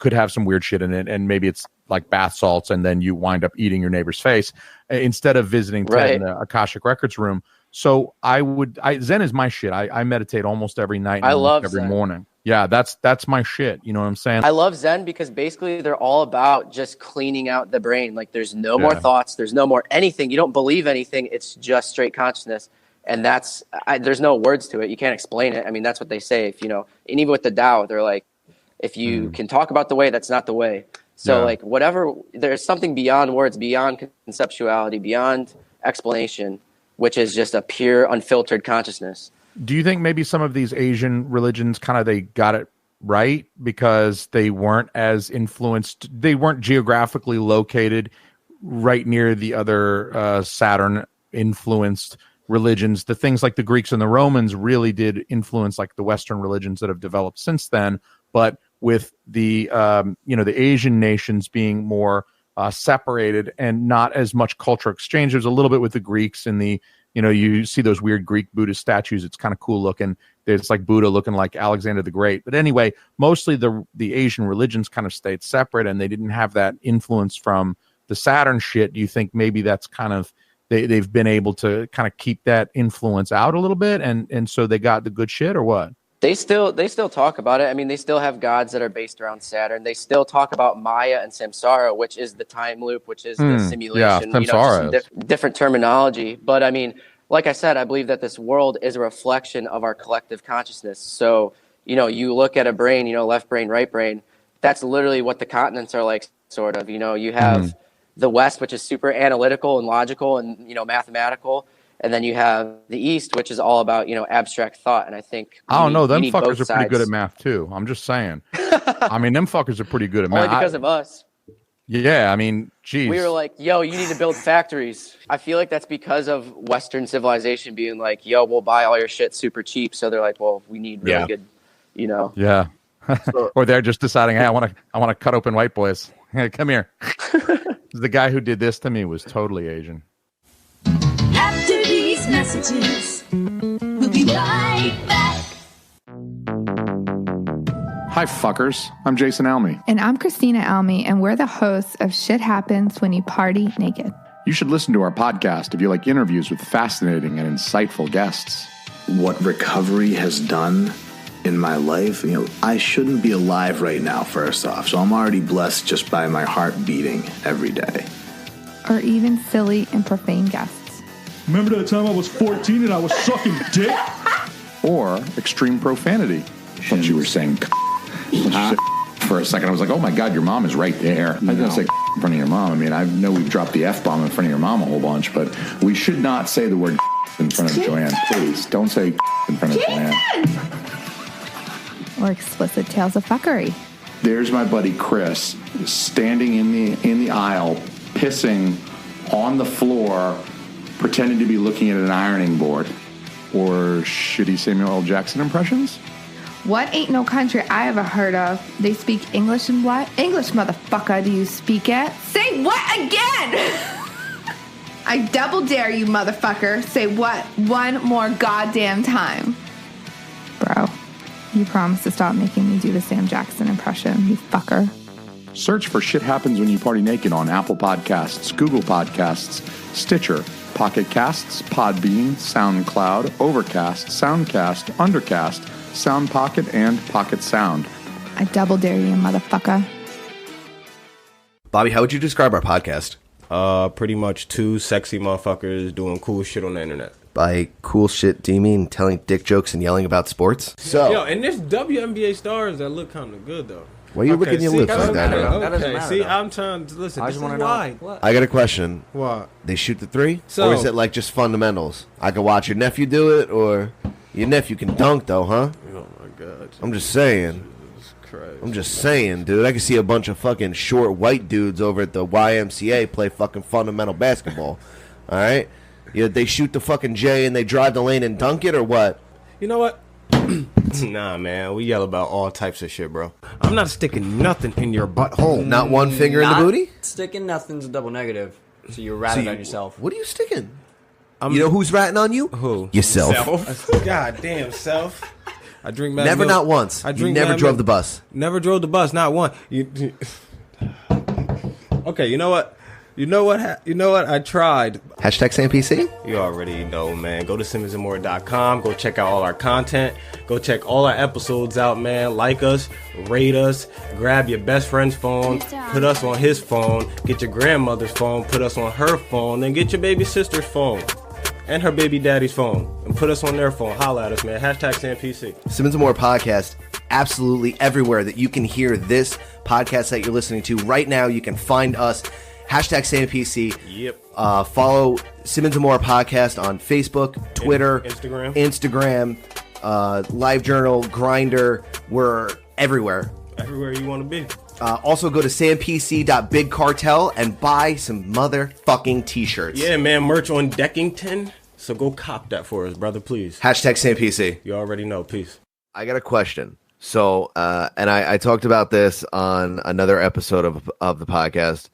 could have some weird shit in it, and maybe it's like bath salts, and then you wind up eating your neighbor's face instead of visiting Ted in the Akashic Records room. So Zen is my shit. I meditate almost every night and I love every Zen. morning. Yeah, that's my shit. You know what I'm saying? I love Zen because basically they're all about just cleaning out the brain. Like there's no more thoughts. There's no more anything. You don't believe anything. It's just straight consciousness. And there's no words to it. You can't explain it. I mean, that's what they say. And even with the Tao, they're like, if you can talk about the way, that's not the way. So like whatever, there's something beyond words, beyond conceptuality, beyond explanation, which is just a pure, unfiltered consciousness. Do you think maybe some of these Asian religions they got it right because they weren't as influenced, they weren't geographically located right near the other Saturn influenced religions? The things like the Greeks and the Romans really did influence like the Western religions that have developed since then. But with the the Asian nations being more separated and not as much cultural exchange, there's a little bit with the Greeks and the you see those weird Greek Buddhist statues. It's kind of cool looking. It's like Buddha looking like Alexander the Great. But anyway, mostly the Asian religions kind of stayed separate, and they didn't have that influence from the Saturn shit. Do you think maybe that's kind of they've been able to kind of keep that influence out a little bit, and so they got the good shit, or what? They still talk about it. I mean, they still have gods that are based around Saturn. They still talk about Maya and Samsara, which is the time loop, which is the simulation. Yeah, Samsara different terminology. But I mean, like I said, I believe that this world is a reflection of our collective consciousness. So, you look at a brain, left brain, right brain. That's literally what the continents are like, sort of. You have the West, which is super analytical and logical and, mathematical. And then you have the East, which is all about, abstract thought. And I think I don't know. Them fuckers are pretty good at math too. I'm just saying. I mean, them fuckers are pretty good at math. Only because of us. Yeah, I mean, geez. We were like, yo, you need to build factories. I feel like that's because of Western civilization being like, yo, we'll buy all your shit super cheap. So they're like, well, we need really good, Yeah. Or they're just deciding, hey, I want to cut open white boys. Hey, come here. The guy who did this to me was totally Asian. After these messages, we'll be right back. Hi, fuckers. I'm Jason Alme. And I'm Christina Alme, and we're the hosts of Shit Happens When You Party Naked. You should listen to our podcast if you like interviews with fascinating and insightful guests. What recovery has done in my life, I shouldn't be alive right now, first off. So I'm already blessed just by my heart beating every day. Or even silly and profane guests. Remember that time I was 14 and I was sucking dick? Or extreme profanity. Thought you were saying for a second. I was like, oh my God, your mom is right there. I was going to say in front of your mom. I mean, I know we've dropped the F-bomb in front of your mom a whole bunch, but we should not say the word in front of Joanne. Please, don't say in front of Joanne. Or explicit tales of fuckery. There's my buddy Chris standing in the aisle, pissing on the floor, pretending to be looking at an ironing board. Or shitty Samuel L. Jackson impressions? What ain't no country I ever heard of? They speak English and what? English, motherfucker, do you speak it? Say what again? I double dare you, motherfucker. Say what one more goddamn time. Bro, you promised to stop making me do the Sam Jackson impression, you fucker. Search for Shit Happens When You Party Naked on Apple Podcasts, Google Podcasts, Stitcher, Pocket Casts, Podbean, SoundCloud, Overcast, Soundcast, Undercast, Sound Pocket, and Pocket Sound. I double dare you, motherfucker. Bobby, how would you describe our podcast? Pretty much two sexy motherfuckers doing cool shit on the internet. By cool shit, do you mean telling dick jokes and yelling about sports? Yo, and there's WNBA stars that look kind of good, though. Why are you looking at your lips like that? That doesn't matter, see, I'm trying to listen. This is why. I got a question. What? They shoot the three? So, or is it like just fundamentals? I could watch your nephew do it, or your nephew can dunk, though, huh? Oh, my God. I'm just saying. Jesus Christ. I'm just saying, dude. I can see a bunch of fucking short white dudes over at the YMCA play fucking fundamental basketball. All right? Yeah, they shoot the fucking J and they drive the lane and dunk it, or what? You know what? Nah, man. We yell about all types of shit, bro. I'm not sticking nothing in your butthole. Not one finger in the booty? Sticking nothing's a double negative. So you're ratting on yourself. What are you sticking? You know who's ratting on you? Who? Yourself. God damn, self. I drink mad Never, milk. not once. I drink you never mad drove milk. the bus. Never drove the bus, not one. Okay, you know what? You know what? I tried. Hashtag SamPC? You already know, man. Go to SimmonsandMore.com. Go check out all our content. Go check all our episodes out, man. Like us, rate us, grab your best friend's phone, put us on his phone, get your grandmother's phone, put us on her phone, then get your baby sister's phone and her baby daddy's phone and put us on their phone. Holla at us, man. Hashtag SamPC. Simmons and More podcast, absolutely everywhere that you can hear this podcast that you're listening to right now. You can find us. Hashtag SamPC. Yep. Follow Simmons and More podcast on Facebook, Twitter, Instagram, LiveJournal, Grindr. We're everywhere. Everywhere you want to be. Also go to sampc.bigcartel and buy some motherfucking t-shirts. Yeah, man. Merch on Deckington. So go cop that for us, brother, please. Hashtag SamPC. You already know. Peace. I got a question. So, and I talked about this on another episode of the podcast.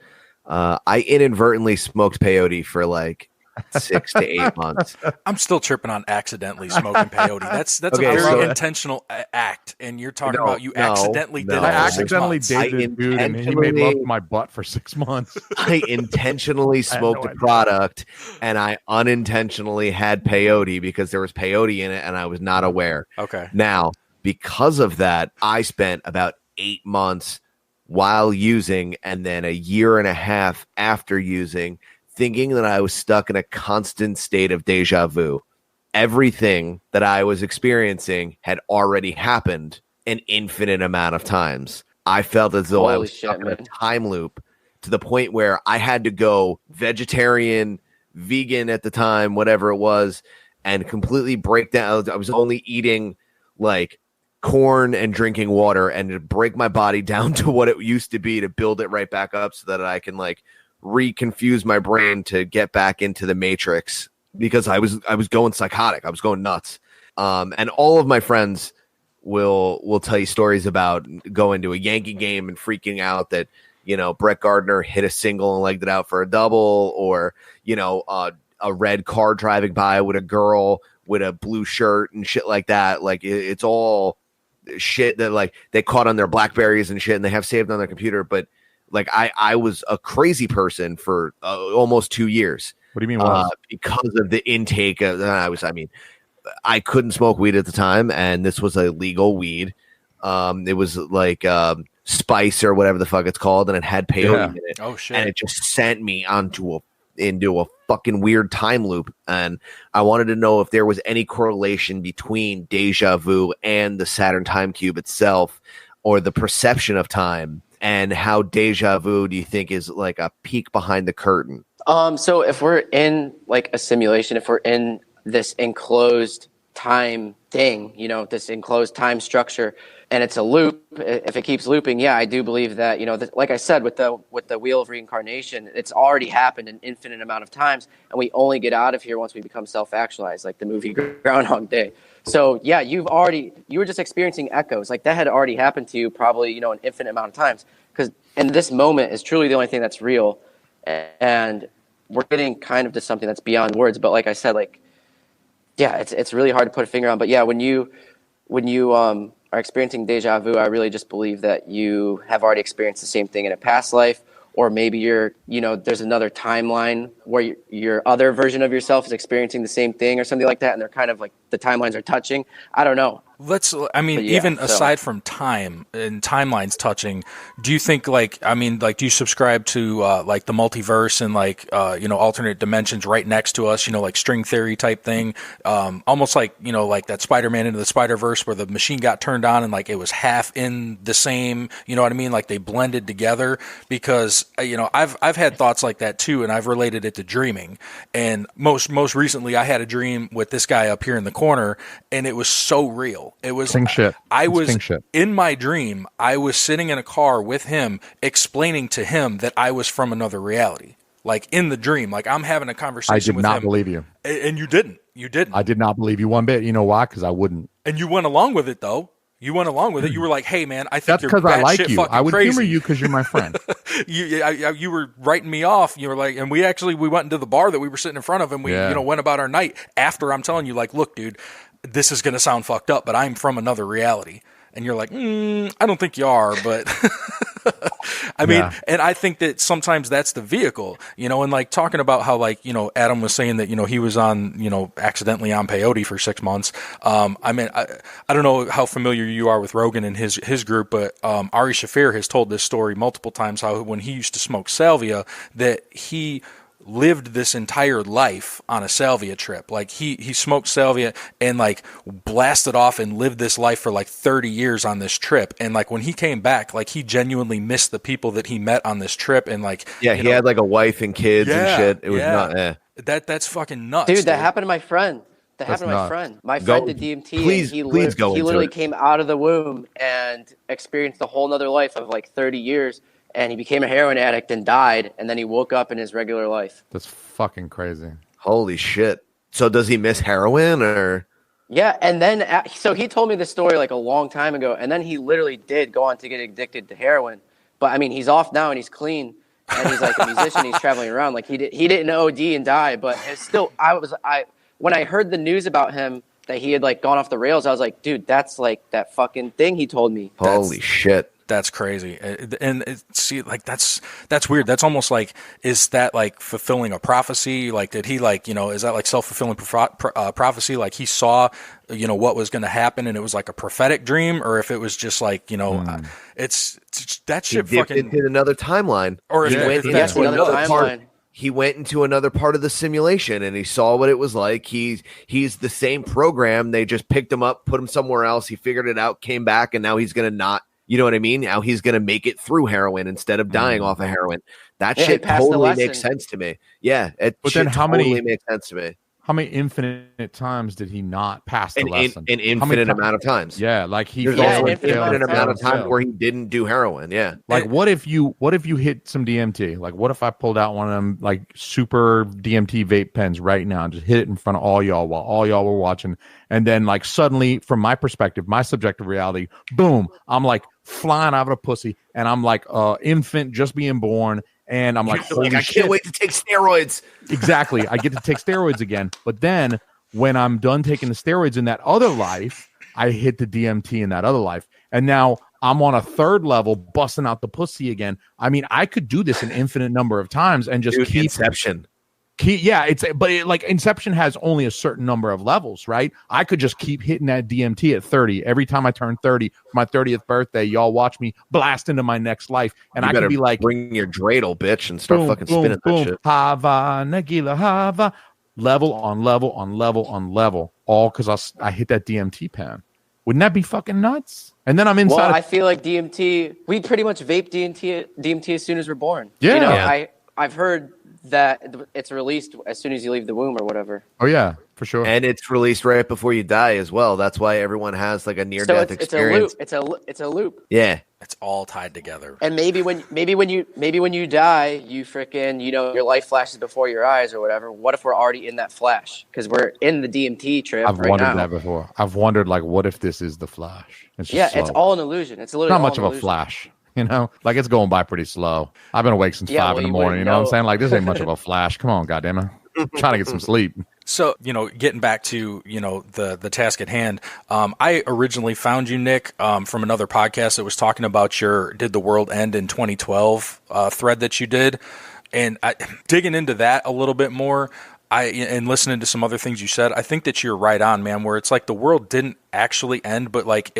I inadvertently smoked peyote for like 6 to 8 months. I'm still tripping on accidentally smoking peyote. That's Okay, a very so- intentional act, and you're talking about you no, accidentally no. did it. I for 6 accidentally months. dated a dude, and he made love to my butt for 6 months. I intentionally smoked the product, and I unintentionally had peyote because there was peyote in it, and I was not aware. Okay. Now, because of that, I spent about 8 months while using, and then a year and a half after using, thinking that I was stuck in a constant state of deja vu. Everything that I was experiencing had already happened an infinite amount of times. I felt as though I Holy was shit, stuck in a man. time loop to the point where I had to go vegetarian, vegan at the time, whatever it was, and completely break down. I was only eating like corn and drinking water, and to break my body down to what it used to be to build it right back up so that I can like reconfuse my brain to get back into the matrix, because I was going psychotic. I was going nuts. And all of my friends will tell you stories about going to a Yankee game and freaking out that, you know, Brett Gardner hit a single and legged it out for a double, or, you know, a red car driving by with a girl with a blue shirt and shit like that. Like it's all shit that like they caught on their Blackberries and shit, and they have saved on their computer. But like I was a crazy person for almost 2 years. What do you mean? Because of the intake of I couldn't smoke weed at the time, and this was a legal weed. It was like spice or whatever the fuck it's called, and it had peyote in it. Oh shit! And it just sent me into a fucking weird time loop. And I wanted to know if there was any correlation between deja vu and the Saturn time cube itself, or the perception of time, and how deja vu do you think is like a peek behind the curtain? So if we're in like a simulation, if we're in this enclosed time thing, you know, this enclosed time structure, and it's a loop, if it keeps looping, yeah, I do believe that, you know, like I said, with the wheel of reincarnation, it's already happened an infinite amount of times, and we only get out of here once we become self-actualized, like the movie Groundhog Day. So yeah, you were just experiencing echoes, like that had already happened to you probably, you know, an infinite amount of times, because in this moment is truly the only thing that's real, and we're getting kind of to something that's beyond words. But like I said, like, yeah, it's really hard to put a finger on. But yeah, when you are experiencing deja vu, I really just believe that you have already experienced the same thing in a past life, or maybe there's another timeline where your other version of yourself is experiencing the same thing or something like that, and they're kind of like the timelines are touching. I don't know. Aside from time and timelines touching, do you think do you subscribe to like the multiverse and like alternate dimensions right next to us, like string theory type thing, almost like like that Spider-Man Into the Spider-Verse where the machine got turned on and like it was half in the same, you know what I mean, like they blended together? Because I've had thoughts like that too, and I've related it to dreaming. And most recently I had a dream with this guy up here in the corner, and it was so real. It was shit. In my dream, I was sitting in a car with him, explaining to him that I was from another reality. Like in the dream, like I'm having a conversation with him. I did not believe you. And you didn't. I did not believe you one bit. You know why? Because I wouldn't. And you went along with it though. You went along with it. You were like, "Hey, man, I think that's because I like you. I would crazy. humor you because you're my friend." You were writing me off. You were like, and we went into the bar that we were sitting in front of, and we went about our night after I'm telling you, like, look, dude, this is gonna sound fucked up, but I'm from another reality. And you're like, I don't think you are, but I mean, and I think that sometimes that's the vehicle, and like talking about how like, Adam was saying that, he was on, accidentally on peyote for 6 months. I mean, I don't know how familiar you are with Rogan and his group, but Ari Shaffir has told this story multiple times, how when he used to smoke salvia, that he lived this entire life on a salvia trip. Like he smoked salvia and like blasted off and lived this life for like 30 years on this trip. And like when he came back, like he genuinely missed the people that he met on this trip. And like, he had like a wife and kids and shit. It was not, That's fucking nuts. Dude, that happened to my friend. My friend did DMT. He literally came out of the womb and experienced a whole nother life of like 30 years. And he became a heroin addict and died, and then he woke up in his regular life. That's fucking crazy. Holy shit. So does he miss heroin or? Yeah, and then, so he told me this story like a long time ago, and then he literally did go on to get addicted to heroin. But I mean, he's off now and he's clean, and he's like a musician, he's traveling around. Like he didn't OD and die, but it's still, when I heard the news about him, that he had like gone off the rails, I was like, dude, that's like that fucking thing he told me. Holy shit. That's crazy. And see, like, that's weird. That's almost like, is that like fulfilling a prophecy? Like, did he like, is that like self-fulfilling prophecy? Like he saw, what was going to happen and it was like a prophetic dream, or if it was just like, it's that shit he dipped into another timeline. Or if that's what another timeline. He went into another part of the simulation and he saw what it was like. He's the same program. They just picked him up, put him somewhere else. He figured it out, came back, and now he's going to not. You know what I mean? Now he's going to make it through heroin instead of dying off of heroin. That shit totally makes sense to me. Yeah. But then makes sense to me. How many infinite times did he not pass the lesson? An infinite amount of times. Yeah. Like there's also an infinite amount of times where he didn't do heroin. Yeah. Like what if you hit some DMT? Like what if I pulled out one of them like super DMT vape pens right now and just hit it in front of all y'all while all y'all were watching? And then like suddenly from my perspective, my subjective reality, boom, I'm like flying out of a pussy and I'm like infant just being born. And I'm like, holy I shit. Can't wait to take steroids. Exactly. I get to take steroids again. But then when I'm done taking the steroids in that other life, I hit the DMT in that other life. And now I'm on a third level busting out the pussy again. I mean, I could do this an infinite number of times and just keep Inception. Like Inception has only a certain number of levels, right? I could just keep hitting that DMT at 30 every time I turn 30 for my 30th birthday. Y'all watch me blast into my next life, and I could be like, bring your dreidel, bitch, and start fucking spinning that shit. Hava Nagila Hava, level on level on level on level, all because I hit that DMT pen. Wouldn't that be fucking nuts? And then I'm inside. Well, I feel like DMT. We pretty much vape DMT as soon as we're born. Yeah. You know, I've heard that it's released as soon as you leave the womb or whatever. Oh yeah, for sure. And it's released right before you die as well. That's why everyone has like a near-death experience. It's a loop. Yeah, it's all tied together. And maybe when you die, you freaking your life flashes before your eyes or whatever. What if we're already in that flash? Because we're in the DMT trip. I've wondered that before. I've wondered like, what if this is the flash? It's just it's all an illusion. It's literally not much of a flash. You know, like it's going by pretty slow. I've been awake since 5 in the morning. You know what I'm saying? Like this ain't much of a flash. Come on, goddamn it. I'm trying to get some sleep. So, getting back to, the task at hand, I originally found you, Nick, from another podcast that was talking about your Did the World End in 2012 thread that you did. And digging into that a little bit more, and listening to some other things you said, I think that you're right on, man, where it's like the world didn't actually end, but like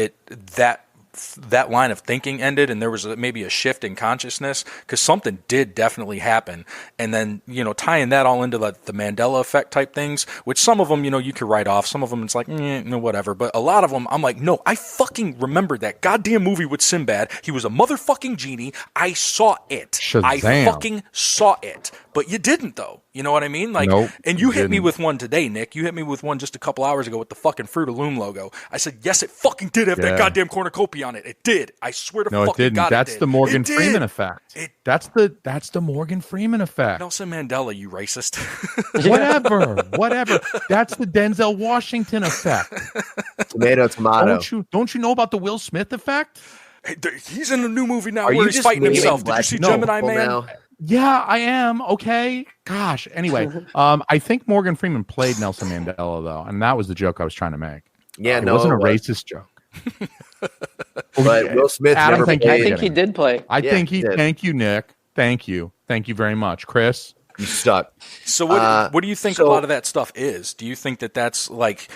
that line of thinking ended, and there was maybe a shift in consciousness because something did definitely happen. And then, tying that all into the Mandela effect type things, which some of them, you could write off. Some of them, it's like, no, whatever. But a lot of them, I'm like, no, I fucking remember that goddamn movie with Sinbad. He was a motherfucking genie. I saw it. Shazam. I fucking saw it. But you didn't, though. You know what I mean? Like, nope, and you hit me with one today, Nick. You hit me with one just a couple hours ago with the fucking Fruit of Loom logo. I said, yes, it fucking did have that goddamn cornucopia on it. It did. I swear to fucking God, That's it did. the Morgan Freeman effect. That's the Morgan Freeman effect. Nelson Mandela, you racist. Whatever. That's the Denzel Washington effect. Tomato. Don't you know about the Will Smith effect? Hey, he's in a new movie now where he's fighting himself. Did you see Gemini Man? Now? Yeah, I am. Okay. Gosh. Anyway, I think Morgan Freeman played Nelson Mandela though, and that was the joke I was trying to make. Yeah, it wasn't a racist joke. But Will Smith Adam, never I think he did play. I think he did. Thank you, Nick. Thank you very much, Chris. You suck. So what do you think a lot of that stuff is? Do you think that that's like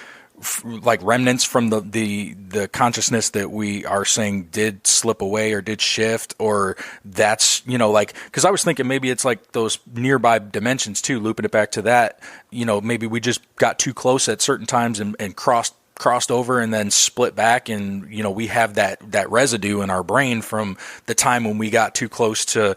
remnants from the consciousness that we are saying did slip away or did shift, or that's because I was thinking maybe it's like those nearby dimensions too, looping it back to that, maybe we just got too close at certain times and crossed over and then split back, and we have that residue in our brain from the time when we got too close to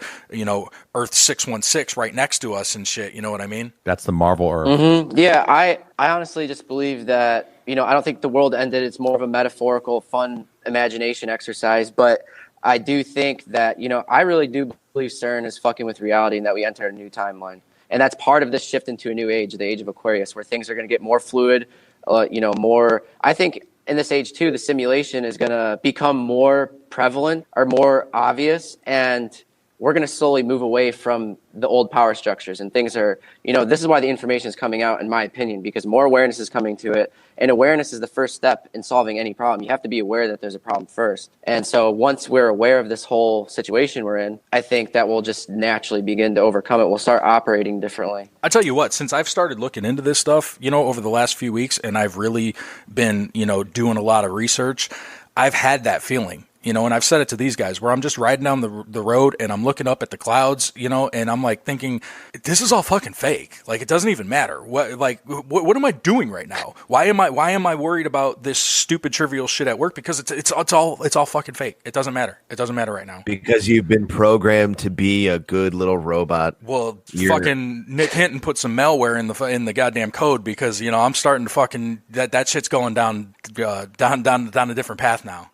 Earth 616 right next to us and shit. You know what I mean? That's the Marvel Earth. Mm-hmm. Yeah, I honestly just believe that I don't think the world ended. It's more of a metaphorical, fun imagination exercise. But I do think that I really do believe CERN is fucking with reality and that we enter a new timeline, and that's part of this shift into a new age, the age of Aquarius, where things are going to get more fluid. More. I think in this age too, the simulation is going to become more prevalent or more obvious, and we're going to slowly move away from the old power structures, and things are, this is why the information is coming out, in my opinion, because more awareness is coming to it, and awareness is the first step in solving any problem. You have to be aware that there's a problem first. And so once we're aware of this whole situation we're in, I think that we'll just naturally begin to overcome it. We'll start operating differently. I tell you what, since I've started looking into this stuff, over the last few weeks, and I've really been, doing a lot of research, I've had that feeling. And I've said it to these guys where I'm just riding down the road and I'm looking up at the clouds, and I'm like thinking, this is all fucking fake. Like, it doesn't even matter. What am I doing right now? Why am I worried about this stupid trivial shit at work? Because it's all fucking fake. It doesn't matter. It doesn't matter right now. Because you've been programmed to be a good little robot. Well, fucking Nick Hinton put some malware in the goddamn code because, I'm starting to fucking that shit's going down a different path now.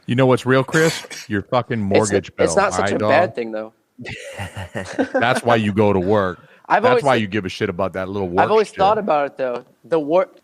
You know what's real, Chris? Your fucking mortgage bill. It's not such a bad thing, though. That's why you go to work. That's why you give a shit about that little work. I've always thought about it, though.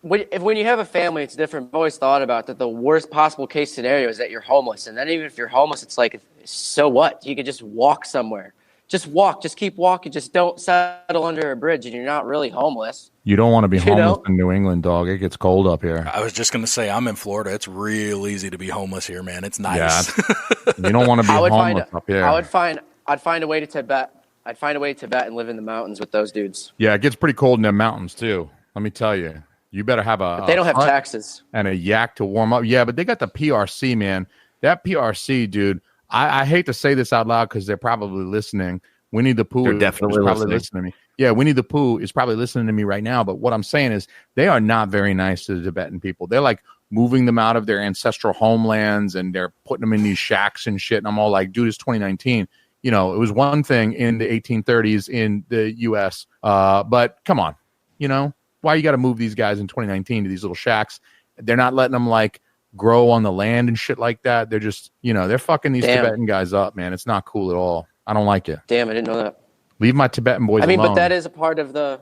When you have a family, it's different. I've always thought about that the worst possible case scenario is that you're homeless. And then even if you're homeless, it's like, so what? You could just walk somewhere. Just walk. Just keep walking. Just don't settle under a bridge, and you're not really homeless. You don't want to be homeless in New England, dog. It gets cold up here. I was just going to say, I'm in Florida. It's real easy to be homeless here, man. It's nice. Yeah. You don't want to be homeless up here. I'd find a way to Tibet. I'd find a way to Tibet and live in the mountains with those dudes. Yeah, it gets pretty cold in the mountains too. Let me tell you. You better have But they don't have taxes. And a yak to warm up. Yeah, but they got the PRC, man. That PRC, dude. I hate to say this out loud because they're probably listening. Winnie the Pooh They're definitely is probably listening to me. Yeah, Winnie the Pooh is probably listening to me right now. But what I'm saying is they are not very nice to the Tibetan people. They're like moving them out of their ancestral homelands and they're putting them in these shacks and shit. And I'm all like, dude, it's 2019. You know, it was one thing in the 1830s in the U.S. But come on, you know, why you got to move these guys in 2019 to these little shacks? They're not letting them like grow on the land and shit like that. They're just, you know, they're fucking these Tibetan guys up, man. It's not cool at all. I don't like it. Damn, I didn't know that. Leave my Tibetan boys alone. But that is a part of the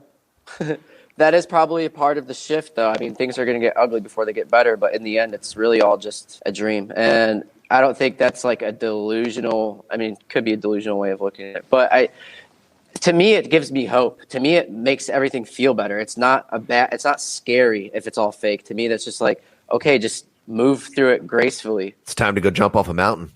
that is probably a part of the shift, though. I mean, things are going to get ugly before they get better, but in the end, it's really all just a dream. And I don't think that's like a delusional, I mean, it could be a delusional way of looking at it. But to me, it gives me hope. To me, it makes everything feel better. It's not it's not scary if it's all fake. To me, that's just like, okay, just move through it gracefully. It's time to go jump off a mountain.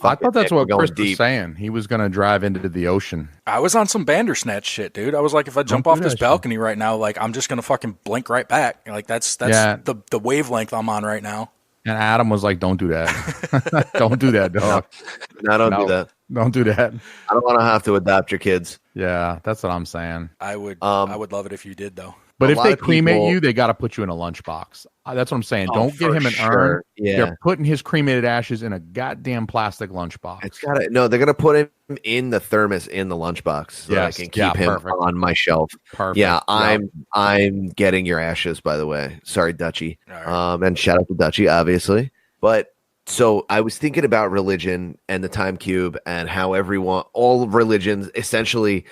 I thought that's what Chris was saying. He was going to drive into the ocean. I was on some Bandersnatch shit, dude. I was like, if I jump off this balcony right now, like I'm just going to fucking blink right back. Like that's the wavelength I'm on right now. And Adam was like, don't do that. Don't do that, dog. No, don't do that. Don't do that. I don't want to have to adopt your kids. Yeah, that's what I'm saying. I would love it if you did, though. But if they cremate you, they got to put you in a lunchbox. That's what I'm saying. Don't get him an urn. Yeah. They're putting his cremated ashes in a goddamn plastic lunchbox. It's gotta they're gonna put him in the thermos in the lunchbox so that I can keep him on my shelf. Perfect. Yeah, I'm getting your ashes, by the way. Sorry, Dutchie. Right. And shout out to Dutchie, obviously. But so I was thinking about religion and the time cube and how all religions essentially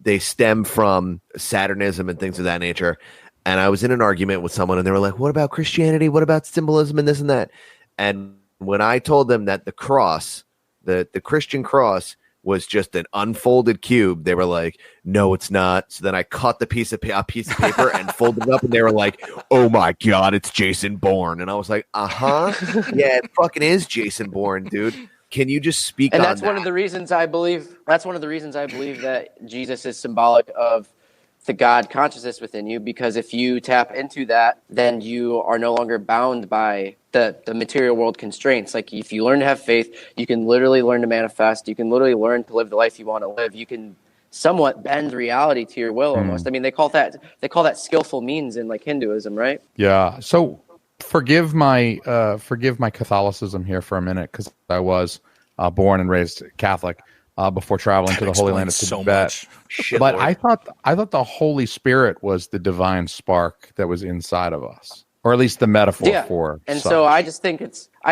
they stem from Saturnism and things of that nature. And I was in an argument with someone and they were like, what about Christianity? What about symbolism and this and that? And when I told them that the cross, the Christian cross was just an unfolded cube, they were like, no, it's not. So then I cut the piece of paper and folded it up and they were like, oh my God, it's Jason Bourne. And I was like, yeah, it fucking is Jason Bourne, dude. Can you just speak on that? And that's one of the reasons I believe that Jesus is symbolic of the God consciousness within you, because if you tap into that, then you are no longer bound by the material world constraints. Like if you learn to have faith, you can literally learn to manifest. You can literally learn to live the life you want to live. You can somewhat bend reality to your will almost. I mean, they call that skillful means in like Hinduism, right? Yeah. So forgive my Catholicism here for a minute, because I was born and raised Catholic before traveling to the Holy Land of Tibet. But I thought the Holy Spirit was the divine spark that was inside of us, or at least the metaphor for. And such. so I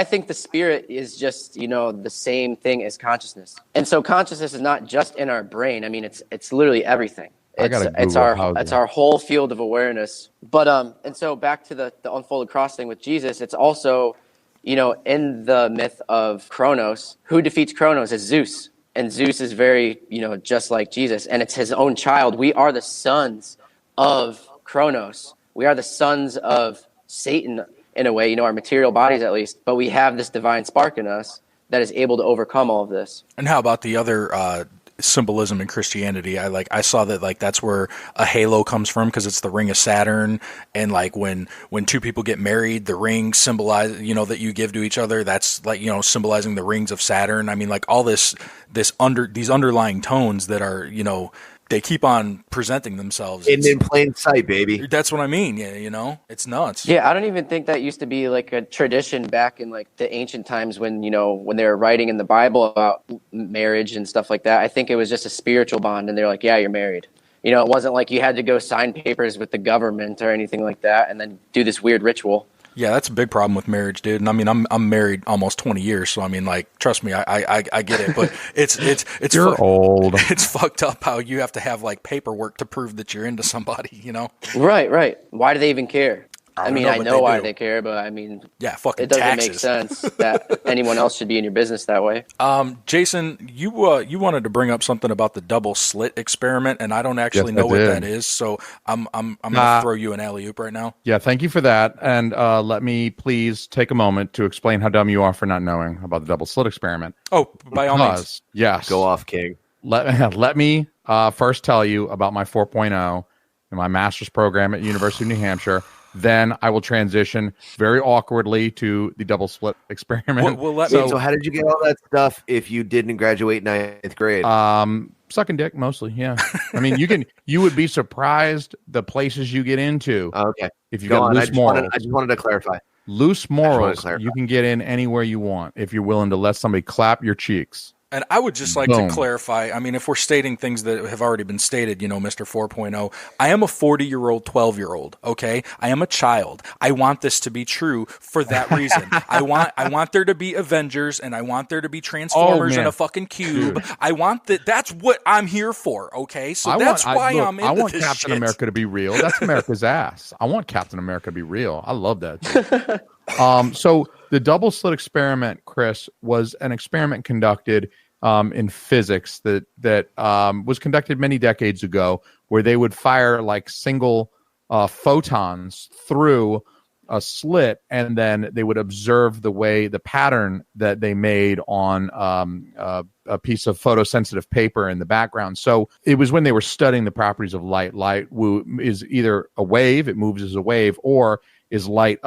think the spirit is just, the same thing as consciousness. And so consciousness is not just in our brain. I mean, it's literally everything. It's our whole field of awareness. But and so back to the unfolded cross thing with Jesus, it's also, in the myth of Kronos, who defeats Kronos is Zeus. And Zeus is very, just like Jesus, and it's his own child. We are the sons of Kronos. We are the sons of Satan in a way, our material bodies at least, but we have this divine spark in us that is able to overcome all of this. And how about the other symbolism in Christianity? I saw that that's where a halo comes from, because it's the ring of Saturn, and like when two people get married, the ring symbolize that you give to each other, that's like symbolizing the rings of Saturn. I mean, like all these underlying tones that are they keep on presenting themselves in plain sight, baby. That's what I mean. Yeah, it's nuts. Yeah, I don't even think that used to be like a tradition back in like the ancient times when when they were writing in the Bible about marriage and stuff like that. I think it was just a spiritual bond, and they're like, yeah, you're married. It wasn't like you had to go sign papers with the government or anything like that and then do this weird ritual. Yeah, that's a big problem with marriage, dude. And I mean, I'm married almost 20 years, so I mean, like, trust me, I get it. But it's you're old. It's fucked up how you have to have like paperwork to prove that you're into somebody, Right. Why do they even care? I know why they care, but I mean, yeah, fucking it doesn't taxes. make sense that anyone else should be in your business that way. Jason, you wanted to bring up something about the double-slit experiment, and I don't actually know what that is, so I'm gonna throw you an alley-oop right now. Yeah, thank you for that, and let me please take a moment to explain how dumb you are for not knowing about the double-slit experiment. Oh, by all means, yes, go off, King. let me first tell you about my 4.0 and my master's program at University of New Hampshire. Then I will transition very awkwardly to the double slit experiment. So how did you get all that stuff if you didn't graduate ninth grade? Sucking dick mostly. Yeah. I mean, you would be surprised the places you get into. Okay. If you got loose morals. I just wanted to clarify. Loose morals, you can get in anywhere you want if you're willing to let somebody clap your cheeks. And I would just like to clarify, I mean, if we're stating things that have already been stated, Mr. 4.0, I am a 40-year-old, 12-year-old, okay? I am a child. I want this to be true for that reason. I want there to be Avengers, and I want there to be Transformers in a fucking cube. Dude. I want that. That's what I'm here for, okay? So that's why I'm into this. I want Captain America to be real. That's America's ass. I want Captain America to be real. I love that. So the double slit experiment, Chris, was an experiment conducted in physics that was conducted many decades ago, where they would fire like single photons through a slit, and then they would observe the pattern that they made on a piece of photosensitive paper in the background. So it was when they were studying the properties of light. Light is either a wave, it moves as a wave, or is light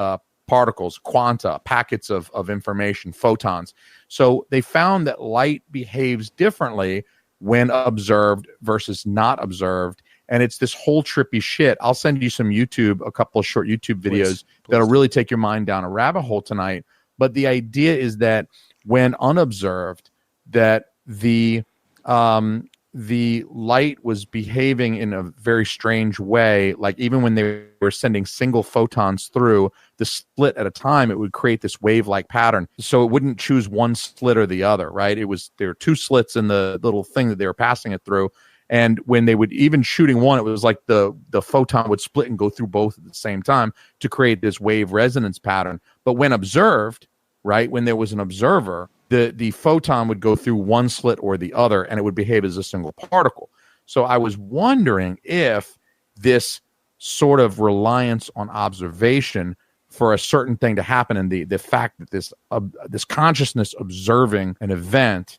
particles, quanta, packets of information, photons. So they found that light behaves differently when observed versus not observed. And it's this whole trippy shit. I'll send you a couple of short YouTube videos that'll really take your mind down a rabbit hole tonight. But the idea is that when unobserved, that the light was behaving in a very strange way. Like even when they were sending single photons through the slit at a time, it would create this wave-like pattern. So it wouldn't choose one slit or the other, right? There were two slits in the little thing that they were passing it through. And when they would even shooting one, it was like the photon would split and go through both at the same time to create this wave resonance pattern. But when observed, right, when there was an observer, the photon would go through one slit or the other, and it would behave as a single particle. So I was wondering if this sort of reliance on observation for a certain thing to happen, and the fact that this consciousness observing an event,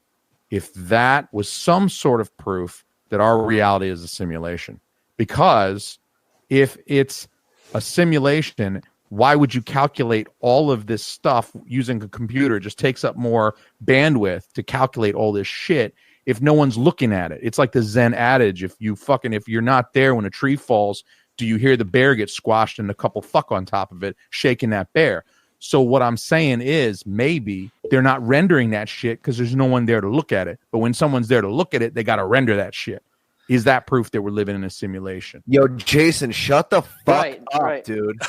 if that was some sort of proof that our reality is a simulation. Because if it's a simulation, why would you calculate all of this stuff using a computer? It just takes up more bandwidth to calculate all this shit if no one's looking at it. It's like the Zen adage, if you're not there when a tree falls, do you hear the bear get squashed and a couple fuck on top of it, shaking that bear? So what I'm saying is maybe they're not rendering that shit because there's no one there to look at it. But when someone's there to look at it, they got to render that shit. Is that proof that we're living in a simulation? Yo, Jason, shut the fuck up, dude.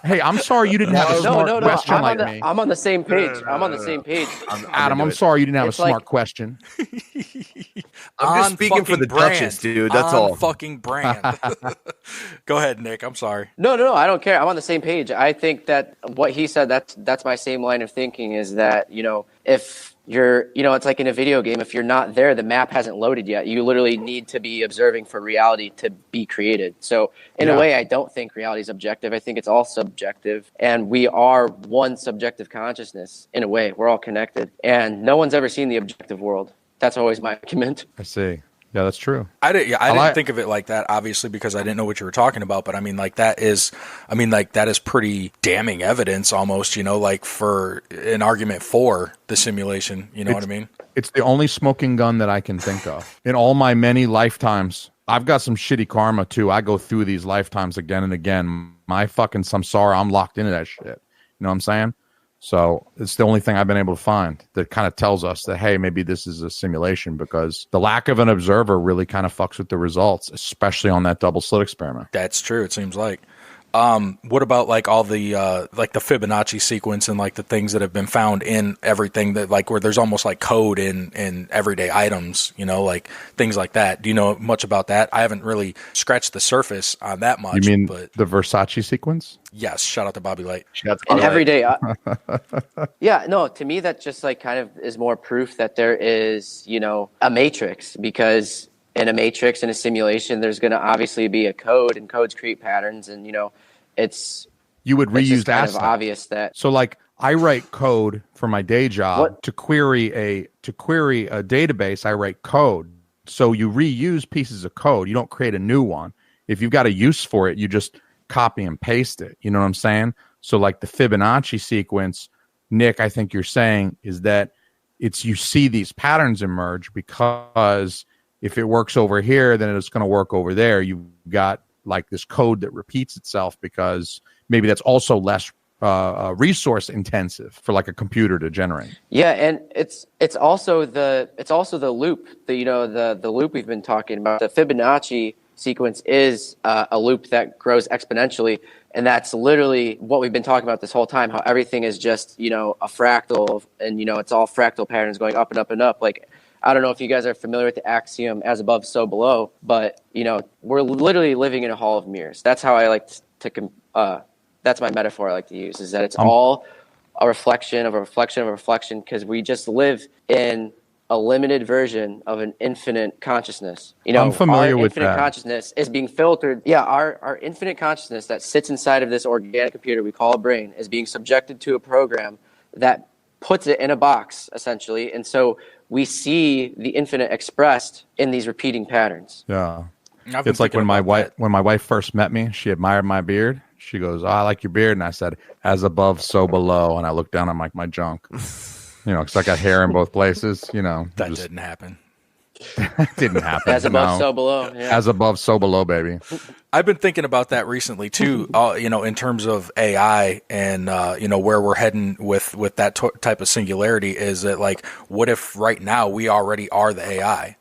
Hey, I'm sorry you didn't have a smart question like me. I'm on the same page. I'm on the same page. Adam, I'm sorry you didn't have a smart question. I'm just speaking for the Duchess, dude. That's all. Fucking brand. Go ahead, Nick. I'm sorry. No. I don't care. I'm on the same page. I think that what he said, that's my same line of thinking, is that, if you're, it's like in a video game, if you're not there, the map hasn't loaded yet. You literally need to be observing for reality to be created. So in a way, I don't think reality is objective. I think it's all subjective. And we are one subjective consciousness in a way. We're all connected. And no one's ever seen the objective world. That's always my argument. I see. Yeah, that's true. I didn't think of it like that, obviously, because I didn't know what you were talking about. But that is pretty damning evidence almost, for an argument for the simulation. You know what I mean? It's the only smoking gun that I can think of in all my many lifetimes. I've got some shitty karma too. I go through these lifetimes again and again. My fucking samsara, I'm locked into that shit. You know what I'm saying? So it's the only thing I've been able to find that kind of tells us that, hey, maybe this is a simulation, because the lack of an observer really kind of fucks with the results, especially on that double slit experiment. That's true. It seems like. What about like all the like the Fibonacci sequence and like the things that have been found in everything that like where there's almost like code in everyday items, like things like that. Do you know much about that? I haven't really scratched the surface on that much. You mean but the Versace sequence? Yes. Shout out to Bobby Light. And everyday. Yeah, no, to me that just like kind of is more proof that there is, a matrix, because in a matrix, in a simulation, there's going to obviously be a code, and codes create patterns, and you would reuse assets. Kind of obvious that. So like I write code for my day job to query a database. I write code. So you reuse pieces of code. You don't create a new one. If you've got a use for it, you just copy and paste it. You know what I'm saying? So like the Fibonacci sequence, Nick, I think you're saying is that you see these patterns emerge because if it works over here, then it's going to work over there. You've got like this code that repeats itself because maybe that's also less resource intensive for like a computer to generate. Yeah, and it's also the loop. The loop we've been talking about. The Fibonacci sequence is a loop that grows exponentially, and that's literally what we've been talking about this whole time. How everything is just a fractal, and it's all fractal patterns going up and up and up. Like, I don't know if you guys are familiar with the axiom "as above, so below," but we're literally living in a hall of mirrors. That's how I like to. That's my metaphor I like to use, is that it's all a reflection of a reflection of a reflection, because we just live in a limited version of an infinite consciousness. I'm familiar with that. Our infinite consciousness is being filtered. Yeah, our infinite consciousness that sits inside of this organic computer we call a brain is being subjected to a program that puts it in a box, essentially. And so we see the infinite expressed in these repeating patterns. Yeah. It's like when my wife first met me, she admired my beard. She goes, "Oh, I like your beard." And I said, "As above, so below." And I looked down on my junk, because I got hair in both places, That didn't happen. Didn't happen. As above, so below. Yeah. As above, so below, baby. I've been thinking about that recently too, in terms of AI and, where we're heading with that type of singularity is that, like, what if right now we already are the AI?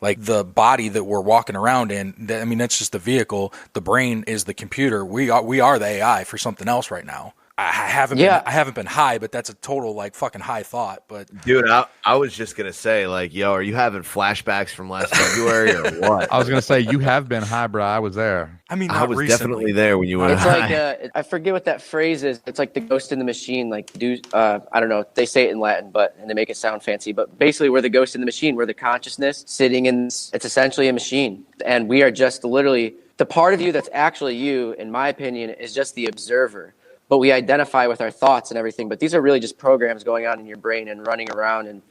Like the body that we're walking around in, that's just the vehicle. The brain is the computer. We are the AI for something else right now. I haven't been high, but that's a total like fucking high thought. But dude, I was just gonna say, like, yo, are you having flashbacks from last February or what? I was gonna say you have been high, bro. I was there. I was recently. Definitely there when you were. It's high. Like I forget what that phrase is. It's like the ghost in the machine. Like I don't know. They say it in Latin, and they make it sound fancy. But basically, we're the ghost in the machine. We're the consciousness sitting in. It's essentially a machine, and we are just literally the part of you that's actually you. In my opinion, is just the observer. But we identify with our thoughts and everything. But these are really just programs going on in your brain and running around, and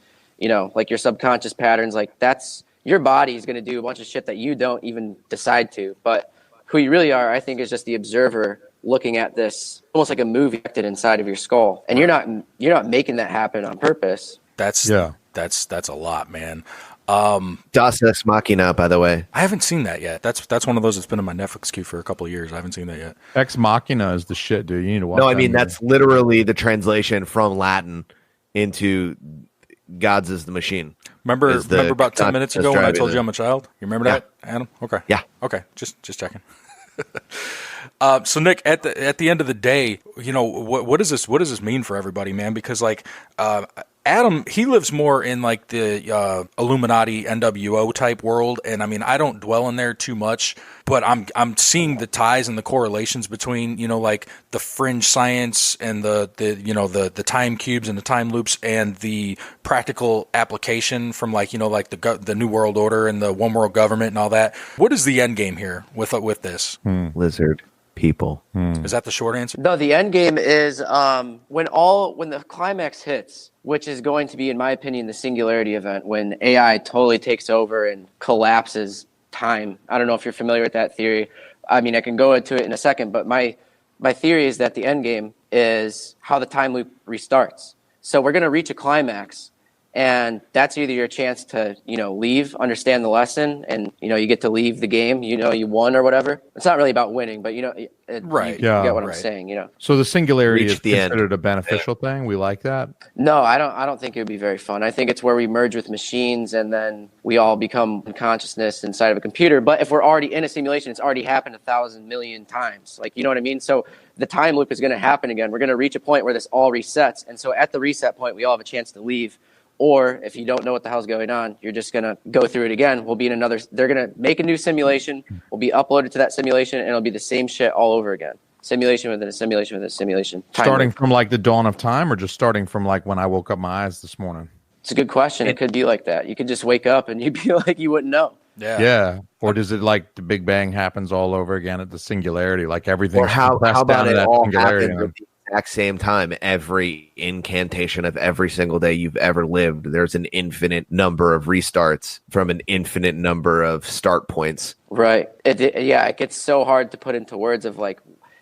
like your subconscious patterns. Like that's your body is going to do a bunch of shit that you don't even decide to. But who you really are, I think, is just the observer looking at this, almost like a movie acted inside of your skull. And you're not making that happen on purpose. That's a lot, man. Das Ex Machina, by the way. I haven't seen that yet. That's one of those that's been in my Netflix queue for a couple of years. I haven't seen that yet. Ex Machina is the shit, dude. You need to watch. No, I mean that's literally the translation from Latin into God's is the machine. Remember about 10 minutes ago when I told you I'm a child? You remember that, Adam? Okay. Yeah. Okay. Just checking. So Nick, at the end of the day, what does this mean for everybody, man? Because like Adam, he lives more in like the Illuminati NWO type world, and I mean I don't dwell in there too much, but I'm seeing the ties and the correlations between like the fringe science and the time cubes and the time loops and the practical application from like the New World Order and the One World Government and all that. What is the end game here with this? Lizard people. Is that the short answer? No, the end game is when the climax hits, which is going to be, in my opinion, the singularity event, when AI totally takes over and collapses time. I don't know if you're familiar with that theory. I mean, I can go into it in a second, but my theory is that the end game is how the time loop restarts. So we're going to reach a climax, and that's either your chance to, leave, understand the lesson, and, you get to leave the game, you won or whatever. It's not really about winning, but, right. You get what I'm saying, So the singularity is considered a beneficial thing? We like that? No, I don't think it would be very fun. I think it's where we merge with machines and then we all become consciousness inside of a computer. But if we're already in a simulation, it's already happened 1,000 million times. Like, you know what I mean? So the time loop is going to happen again. We're going to reach a point where this all resets. And so at the reset point, we all have a chance to leave. Or if you don't know what the hell's going on, you're just going to go through it again. We'll be in they're going to make a new simulation. We'll be uploaded to that simulation, and it'll be the same shit all over again. Simulation within a simulation within a simulation. Starting from like the dawn of time, or just starting from like when I woke up my eyes this morning? It's a good question. It could be like that. You could just wake up and you'd be like, you wouldn't know. Yeah. Or does it like the Big Bang happens all over again at the singularity? Like everything. Or how about it all happened with the exact same time every incantation of every single day you've ever lived. There's an infinite number of restarts from an infinite number of start points. Right. It gets so hard to put into words of like,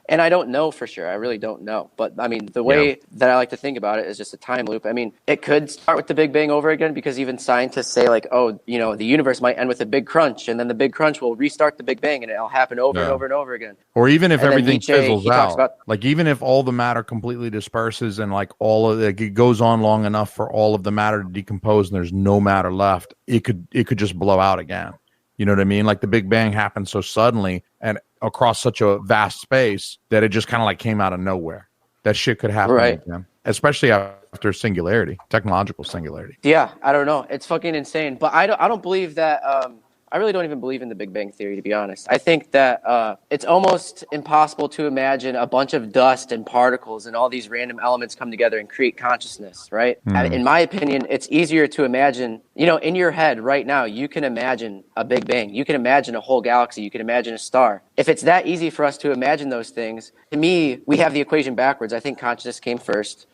and I don't know for sure. I really don't know. But I mean, the way that I like to think about it is just a time loop. I mean, it could start with the Big Bang over again, because even scientists say like, oh, you know, the universe might end with a big crunch, and then the big crunch will restart the Big Bang, and it'll happen over and over and over again. Or even if And then everything Nietzsche, fizzles he talks out, about- like even if all the matter completely disperses and like it goes on long enough for all of the matter to decompose and there's no matter left, it could just blow out again. You know what I mean? Like the Big Bang happened so suddenly and across such a vast space that it just kind of like came out of nowhere. That shit could happen again, especially after singularity, technological singularity. Yeah, I don't know. It's fucking insane. But I don't believe that. I really don't even believe in the Big Bang Theory, to be honest. I think that it's almost impossible to imagine a bunch of dust and particles and all these random elements come together and create consciousness, right? In my opinion, it's easier to imagine, you know, in your head right now, you can imagine a Big Bang. You can imagine a whole galaxy. You can imagine a star. If it's that easy for us to imagine those things, to me, we have the equation backwards. I think consciousness came first.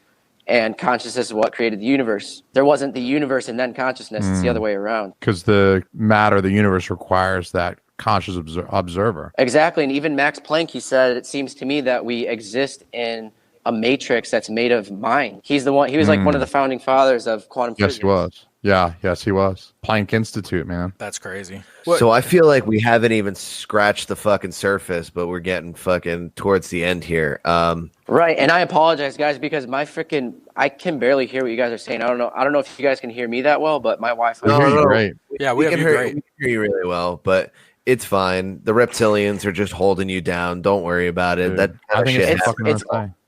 And consciousness is what created the universe. There wasn't the universe and then consciousness. It's the other way around. Because the matter, the universe requires that conscious observer. Exactly. And even Max Planck, he said, it seems to me that we exist in a matrix that's made of mind. He's the one. He was like one of the founding fathers of quantum physics. Yes, he was. Yes, he was. Planck Institute, man. That's crazy. So I feel like we haven't even scratched the fucking surface, but we're getting fucking towards the end here. Right, and I apologize, guys, because I can barely hear what you guys are saying. I don't know if you guys can hear me that well, but my Wi-Fi. We hear you great. Yeah, we can hear you really well, but it's fine. The reptilians are just holding you down. Don't worry about it. Dude, I think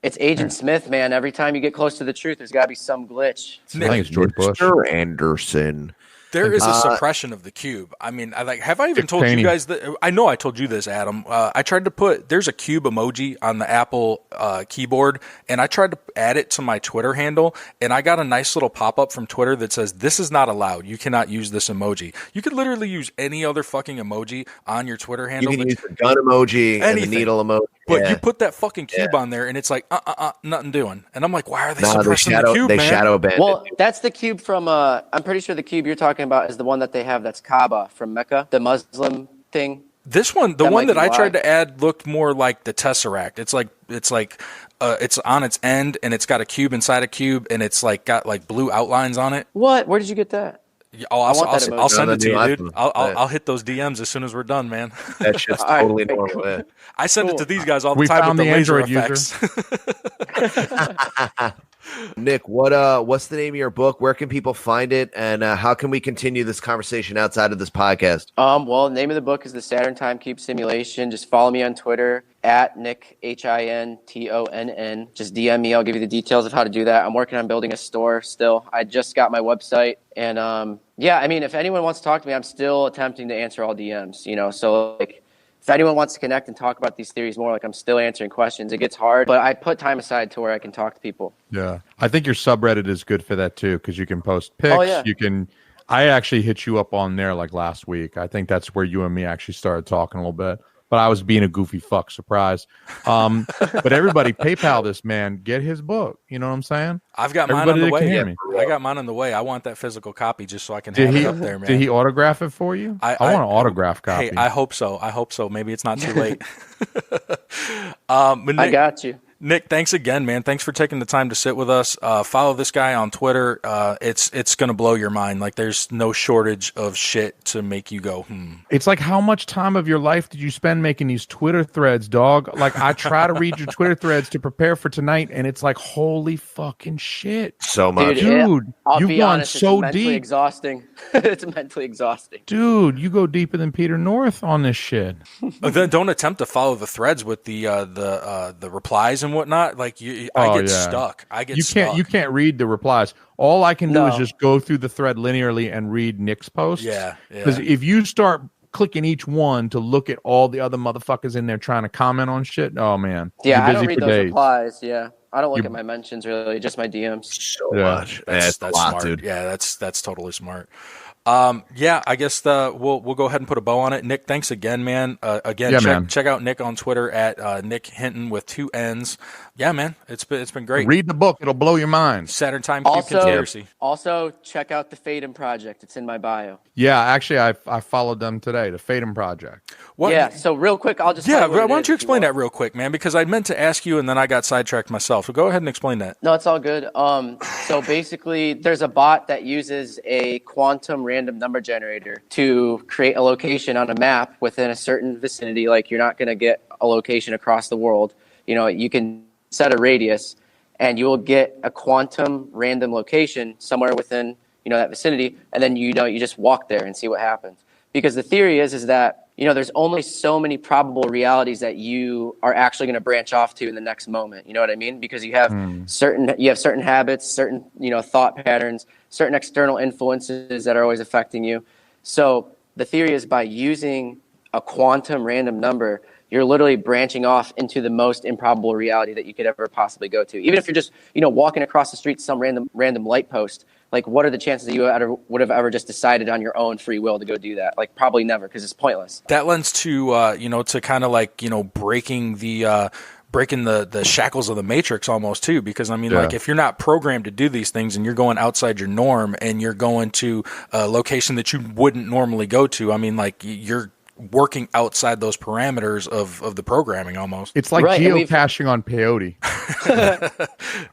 it's Agent Smith, man. Every time you get close to the truth, there's got to be some glitch. I think it's George Bush. Mr. Anderson. There is a suppression of the cube. I mean, have I even told you guys that? I know I told you this, Adam. I tried to there's a cube emoji on the Apple keyboard, and I tried to add it to my Twitter handle, and I got a nice little pop-up from Twitter that says, this is not allowed. You cannot use this emoji. You could literally use any other fucking emoji on your Twitter handle. You can use the gun emoji and the needle emoji. But you put that fucking cube on there, and it's like, nothing doing. And I'm like, why are they suppressing the cube, they man? shadow banned Well, that's the cube from, I'm pretty sure the cube you're talking about is the one that they have that's Kaaba from Mecca, the Muslim thing. This one, the one that I tried to add looked more like the Tesseract. It's on its end, and it's got a cube inside a cube, and it's like got like blue outlines on it. What? Where did you get that? I'll send it to you, dude. I'll hit those DMs as soon as we're done, man. That shit's totally normal. I send it to these guys all the time with the laser effects. Nick, what's the name of your book? Where can people find it, and how can we continue this conversation outside of this podcast? Well, the name of the book is The Saturn Time Cube Simulation. Just follow me on Twitter at Nick HINTONN. Just DM me. I'll give you the details of how to do that. I'm working on building a store still. I just got my website, and I mean, if anyone wants to talk to me, I'm still attempting to answer all DMs. You know, so like, if anyone wants to connect and talk about these theories more, like I'm still answering questions. It gets hard, but I put time aside to where I can talk to people. Yeah. I think your subreddit is good for that too, because you can post pics. Oh, yeah. I actually hit you up on there like last week. I think that's where you and me actually started talking a little bit. But I was being a goofy fuck, surprise. But everybody, PayPal this man, get his book. You know what I'm saying? I've got mine on the way. I got mine on the way. I want that physical copy just so I can have it up there, man. Did he autograph it for you? I want an autograph copy. Hey, I hope so. Maybe it's not too late. Nick, I got you. Nick, thanks again, man. Thanks for taking the time to sit with us. Follow this guy on Twitter. It's going to blow your mind. Like, there's no shortage of shit to make you go, It's like, how much time of your life did you spend making these Twitter threads, dog? Like, I try to read your Twitter threads to prepare for tonight, and it's like, holy fucking shit. So much. Dude, I'll you've be gone honest, so it's mentally deep. Exhausting. It's mentally exhausting. Dude, you go deeper than Peter North on this shit. Then don't attempt to follow the threads with the replies and whatnot. Like I get stuck. You can't read the replies. All I can do is just go through the thread linearly and read Nick's posts. Yeah. Because if you start clicking each one to look at all the other motherfuckers in there trying to comment on shit, oh man. Yeah, I don't read those replies. Yeah. I don't look at my mentions really, just my DMs. So much. That's a lot, smart. dude. Yeah, that's totally smart. I guess we'll go ahead and put a bow on it. Nick, thanks again, man. Check out Nick on Twitter at Nick Hinton with 2 N's. Yeah, man, it's been great. Read the book; it'll blow your mind. Saturn Time Cube Conspiracy. Also, check out the Fadem Project. It's in my bio. Yeah, actually, I followed them today. The Fadem Project. What? Yeah. So real quick, I'll just why don't you explain that real quick, man? Because I meant to ask you, and then I got sidetracked myself. So go ahead and explain that. No, it's all good. So basically, there's a bot that uses a quantum random number generator to create a location on a map within a certain vicinity. Like, you're not going to get a location across the world. You know, you can set a radius, and you will get a quantum random location somewhere within, that vicinity, and then you just walk there and see what happens. Because the theory is that there's only so many probable realities that you are actually going to branch off to in the next moment. You know what I mean? Because you have certain habits, certain thought patterns, certain external influences that are always affecting you. So the theory is, by using a quantum random number, you're literally branching off into the most improbable reality that you could ever possibly go to. Even if you're just, walking across the street to some random light post, like, what are the chances that you would have ever just decided on your own free will to go do that? Like, probably never, because it's pointless. That lends to, to kind of like, breaking the shackles of the matrix almost too, because like, if you're not programmed to do these things and you're going outside your norm and you're going to a location that you wouldn't normally go to, like, you're working outside those parameters of the programming almost. It's like geocaching on peyote.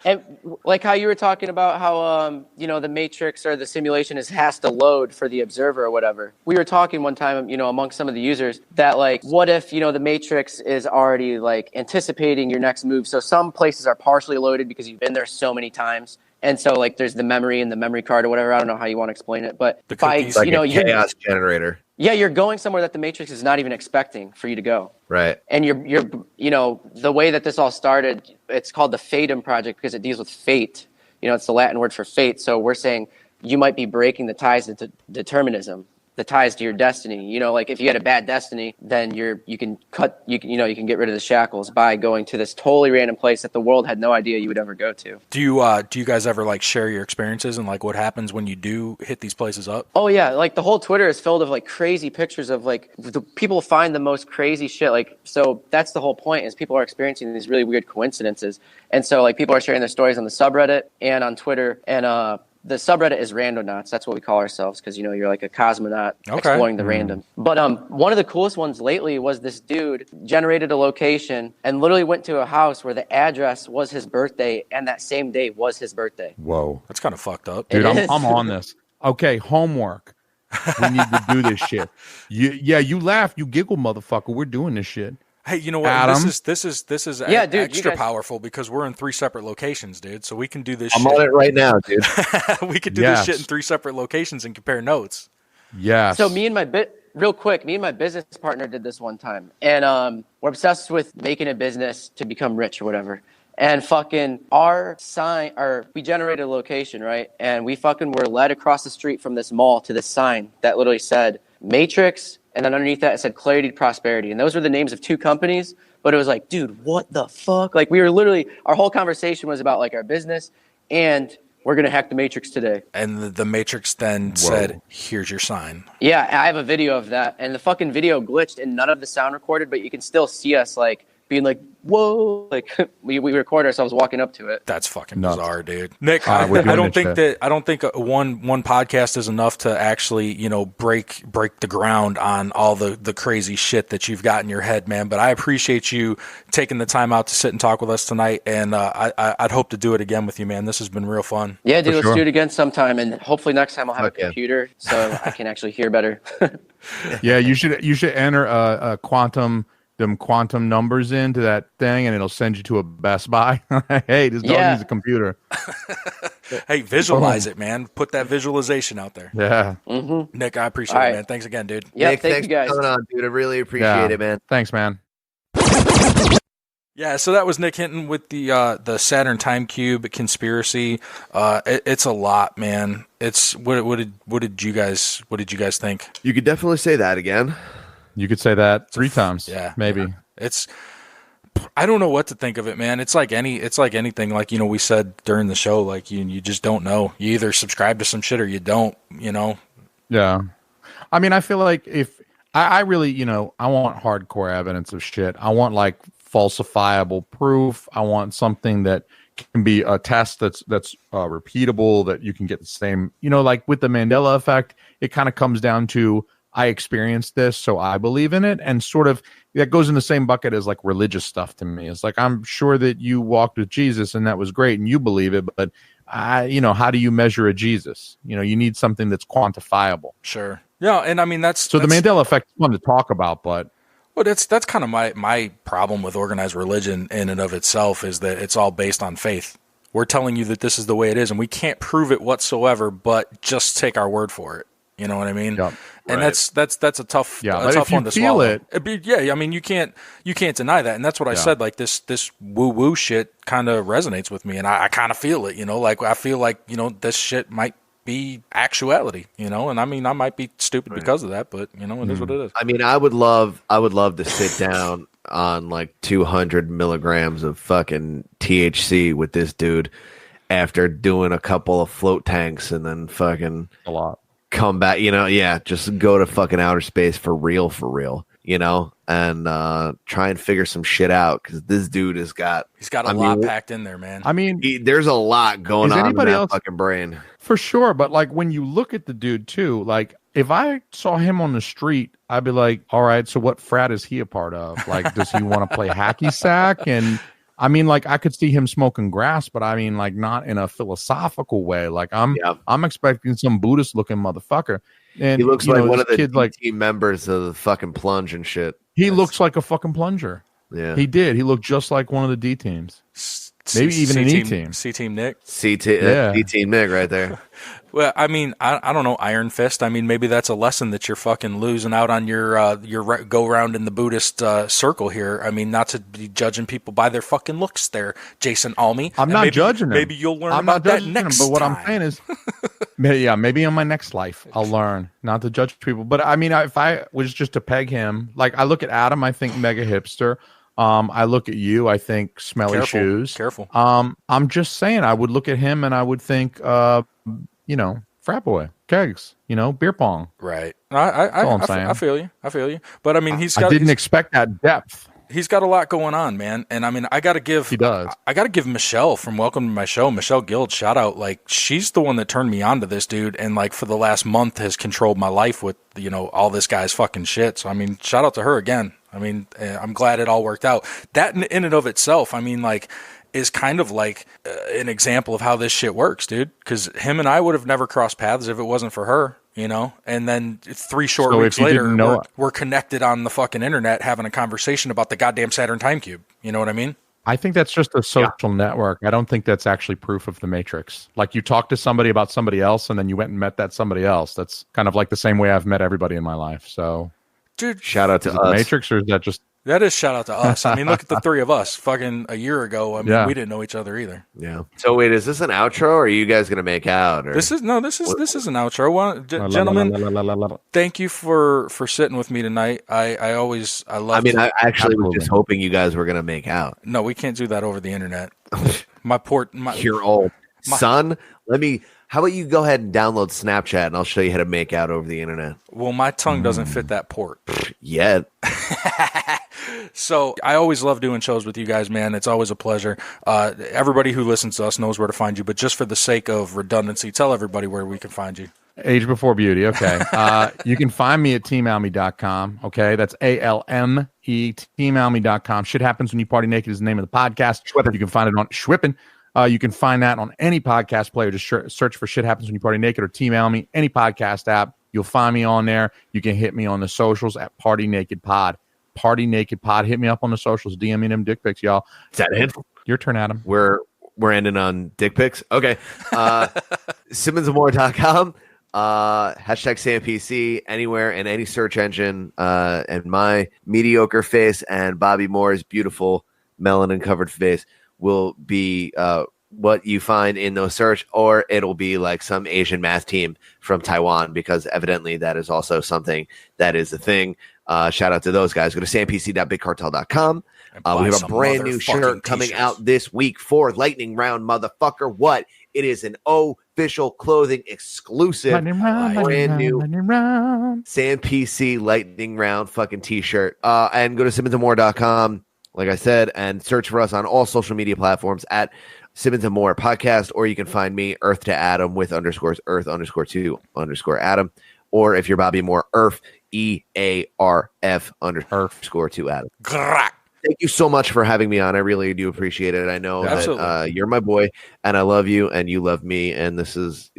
And like how you were talking about how the matrix or the simulation has to load for the observer or whatever. We were talking one time, amongst some of the users, that like, what if the matrix is already like anticipating your next move? So some places are partially loaded because you've been there so many times. And so, like, there's the memory and the memory card or whatever. I don't know how you want to explain it, but a chaos generator. Yeah, you're going somewhere that the Matrix is not even expecting for you to go. Right. And you're the way that this all started, it's called the Fadem Project because it deals with fate. It's the Latin word for fate. So we're saying you might be breaking the ties to determinism, the ties to your destiny. Like, if you had a bad destiny, then you can get rid of the shackles by going to this totally random place that the world had no idea you would ever go to. Do you guys ever like share your experiences and like what happens when you do hit these places up? Oh yeah, like the whole Twitter is filled of like crazy pictures of like the people find the most crazy shit. Like, so that's the whole point, is people are experiencing these really weird coincidences, and so like people are sharing their stories on the subreddit and on Twitter, and the subreddit is Randonauts. That's what we call ourselves, because you're like a cosmonaut exploring the random. But one of the coolest ones lately was this dude generated a location and literally went to a house where the address was his birthday, and that same day was his birthday. Whoa, that's kind of fucked up, dude. I'm on this. Okay, homework. We need to do this shit. You laugh, you giggle, motherfucker. We're doing this shit. Hey, you know what? Adam? This is yeah, dude, extra powerful because we're in 3 separate locations, dude. So we can do this. I'm on it right now, dude. We could do this shit in 3 separate locations and compare notes. Yeah. So me and my business partner did this one time, and we're obsessed with making a business to become rich or whatever. And fucking we generated a location, right? And we fucking were led across the street from this mall to this sign that literally said Matrix. And then underneath that, it said Clarity Prosperity. And those were the names of 2 companies. But it was like, dude, what the fuck? Like, we were literally, our whole conversation was about like our business, and we're going to hack the Matrix today. And the Matrix then said, here's your sign. Yeah, I have a video of that. And the fucking video glitched and none of the sound recorded, but you can still see us like being like, whoa, like we record ourselves walking up to it. That's fucking bizarre, dude. Nick, I don't think one podcast is enough to actually, break the ground on all the crazy shit that you've got in your head, man. But I appreciate you taking the time out to sit and talk with us tonight, and I'd hope to do it again with you, man. This has been real fun. Yeah, dude, let's do it again sometime, and hopefully next time I'll have a computer so I can actually hear better. Yeah, you should enter a quantum numbers into that thing, and it'll send you to a Best Buy. Hey, this dog needs a computer. Hey, visualize it, man. Put that visualization out there. Yeah. Mm-hmm. Nick, I appreciate it, man. Thanks again, dude. Yeah, Nick, thanks you guys for coming on, dude. I really appreciate it, man. Thanks, man. Yeah, so that was Nick Hinton with the Saturn Time Cube conspiracy. It's a lot, man. It's what did you guys think? You could definitely say that again. You could say that 3 times. Yeah, maybe. Yeah. It's I don't know what to think of it, man. It's like anything, like, we said during the show, like you just don't know. You either subscribe to some shit or you don't, Yeah. I mean, I feel like if I really, I want hardcore evidence of shit. I want like falsifiable proof. I want something that can be a test that's repeatable, that you can get the same, like with the Mandela effect, it kind of comes down to, I experienced this, so I believe in it. And sort of that goes in the same bucket as like religious stuff to me. It's like, I'm sure that you walked with Jesus and that was great and you believe it, but how do you measure a Jesus? You need something that's quantifiable. Sure. Yeah. And I mean, the Mandela effect is fun to talk about, but. Well, that's kind of my problem with organized religion in and of itself, is that it's all based on faith. We're telling you that this is the way it is, and we can't prove it whatsoever, but just take our word for it. You know what I mean? Yep. And right. that's a tough one to feel swallow. Yeah, I mean, you can't deny that, and that's what I said. Like this woo woo shit kind of resonates with me, and I kind of feel it. Like I feel like this shit might be actuality. And I mean, I might be stupid because of that, but it is what it is. I mean, I would love to sit down on like 200 milligrams of fucking THC with this dude after doing a couple of float tanks and then fucking a lot. Come back, just go to fucking outer space for real, and try and figure some shit out, because this dude he's got a lot packed in there, man. I mean, there's a lot going on in that fucking brain. For sure, but like when you look at the dude too, like if I saw him on the street, I'd be like, all right, so what frat is he a part of? Like, does he want to play hacky sack? And I mean, like, I could see him smoking grass, but I mean, like, not in a philosophical way. Like, I'm expecting some Buddhist looking motherfucker. And he looks like one of the kids, team members of the fucking plunge and shit. He looks like a fucking plunger. Yeah, he did. He looked just like one of the D teams. Maybe even an E team. C team Nick. D team Nick right there. Well, I mean, I don't know, Iron Fist. I mean, maybe that's a lesson that you're fucking losing out on your go round in the Buddhist circle here. I mean, not to be judging people by their fucking looks there, Jason Almy. I'm not judging them. Maybe you'll learn about that next time. But what I'm saying is, maybe in my next life I'll learn not to judge people. But I mean, if I was just to peg him, like I look at Adam, I think mega hipster. I look at you, I think smelly shoes. Careful. I'm just saying, I would look at him and I would think, frat boy, kegs, beer pong. Right. I feel you. But I mean, I didn't expect that depth. He's got a lot going on, man. And I mean, I got to give Michelle from Welcome to My Show, Michelle Guild, shout out. Like, she's the one that turned me on to this dude, and like for the last month has controlled my life with, all this guy's fucking shit. So I mean, shout out to her again. I mean, I'm glad it all worked out. That in and of itself, I mean, like, is kind of like an example of how this shit works, dude. Because him and I would have never crossed paths if it wasn't for her, And then 3 short weeks later, we're connected on the fucking internet having a conversation about the goddamn Saturn time cube. You know what I mean? I think that's just a social network. I don't think that's actually proof of the Matrix. Like, you talk to somebody about somebody else, and then you went and met that somebody else. That's kind of like the same way I've met everybody in my life. So, dude, shout out to us. Matrix, or is that just... That is shout out to us. I mean, look at the 3 of us. Fucking a year ago, I mean, we didn't know each other either. Yeah. So wait, is this an outro, or are you guys gonna make out? Or? This is an outro. Gentlemen, thank you for sitting with me tonight. I love. I mean, I actually was just hoping you guys were gonna make out. No, we can't do that over the internet. You're old, son. How about you go ahead and download Snapchat, and I'll show you how to make out over the internet. Well, my tongue doesn't fit that port yet. So I always love doing shows with you guys, man. It's always a pleasure. Everybody who listens to us knows where to find you, but just for the sake of redundancy, tell everybody where we can find you. Age Before Beauty. Okay. You can find me at teamalmy.com. Okay. That's ALME, teamalmy.com. Shit Happens When You Party Naked is the name of the podcast. Schwippen. You can find it on Schwippen. You can find that on any podcast player. Just search for Shit Happens When You Party Naked or Team Almy, any podcast app. You'll find me on there. You can hit me on the socials at Party Naked Pod. Party Naked Pod. Hit me up on the socials. DM me them dick pics, y'all. Is that it? Your turn, Adam. We're ending on dick pics. Okay. SimmonsandMore.com. Hashtag SamPC anywhere in any search engine. And my mediocre face and Bobby Moore's beautiful melanin covered face will be what you find in those search, or it'll be like some Asian math team from Taiwan, because evidently that is also something that is a thing. Shout out to those guys. Go to sampc.bigcartel.com. We have a some brand new motherfucking shirt coming t-shirts. out this week for Lightning Round, motherfucker. What? It is an Ohfishl Clothing exclusive, Lightning round, brand new lightning round. Sam PC Lightning Round fucking t-shirt. And go to simmonsandmore.com, like I said, and search for us on all social media platforms at Simmons and More Podcast, or you can find me Earth to Adam with underscores Earth _2 _Adam, or if you're Bobby Moore, Earth EARF _2 Adam. Thank you so much for having me on. I really do appreciate it. I know that you're my boy, and I love you, and you love me, and this is,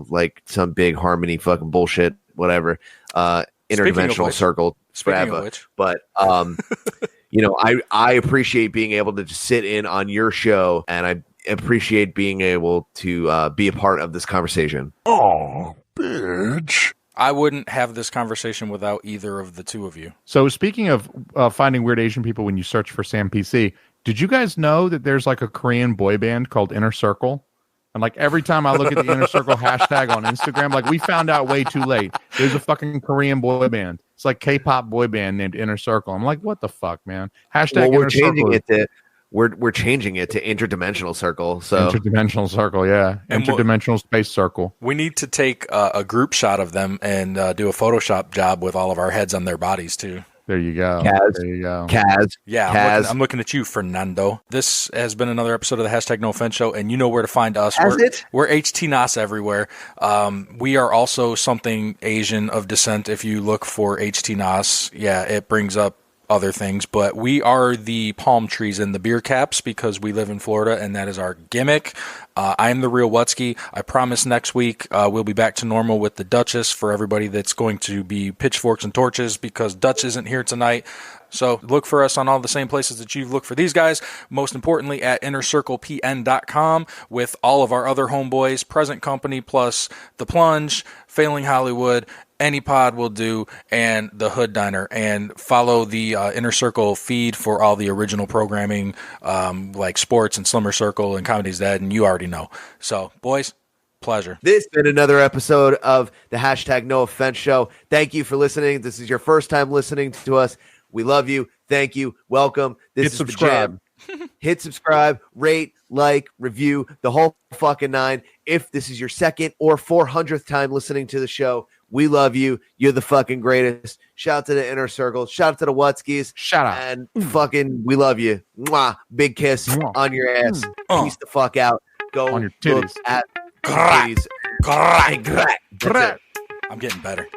like some big harmony fucking bullshit, whatever. Interdimensional circle. Speaking of which. But, I appreciate being able to just sit in on your show, and I appreciate being able to be a part of this conversation. Oh, bitch. I wouldn't have this conversation without either of the two of you. So speaking of finding weird Asian people when you search for Sam PC, did you guys know that there's like a Korean boy band called Inner Circle? And like every time I look at the Inner Circle hashtag on Instagram, like we found out way too late. There's a fucking Korean boy band. It's like K-pop boy band named Inner Circle. I'm like, what the fuck, man? Hashtag we're Inner changing Circle. it to we're changing it to interdimensional circle. So interdimensional circle, yeah. And interdimensional space circle. We need to take a group shot of them and do a Photoshop job with all of our heads on their bodies too. There you go. Kaz. There you go. Kaz. Yeah, Kaz. I'm looking at you, Fernando. This has been another episode of the Hashtag No Offense Show, and you know where to find us. We're HTNOS everywhere. We are also something Asian of descent. If you look for HTNOS, yeah, it brings up other things, but we are the palm trees and the beer caps because we live in Florida, and that is our gimmick. I am the real Wutsky. I promise next week we'll be back to normal with the Duchess for everybody that's going to be pitchforks and torches because Dutch isn't here tonight. So look for us on all the same places that you've looked for these guys. Most importantly, at innercirclepn.com with all of our other homeboys, Present Company, plus The Plunge, Failing Hollywood, Any Pod Will Do, and The Hood Diner. And follow the Inner Circle feed for all the original programming like sports and Slimmer Circle and Comedy's Dead, and you already know. So, boys, pleasure. This has been another episode of the Hashtag No Offense Show. Thank you for listening. This is your first time listening to us. We love you. Thank you. Welcome. This is subscribe. The Jam. Hit subscribe, rate, like, review, the whole fucking nine. If this is your second or 400th time listening to the show, we love you. You're the fucking greatest. Shout out to the Inner Circle. Shout out to the Wutskis. Shout out. And fucking, we love you. Mwah. Big kiss on your ass. Peace the fuck out. Go on your titties. look at titties. That's it. I'm getting better.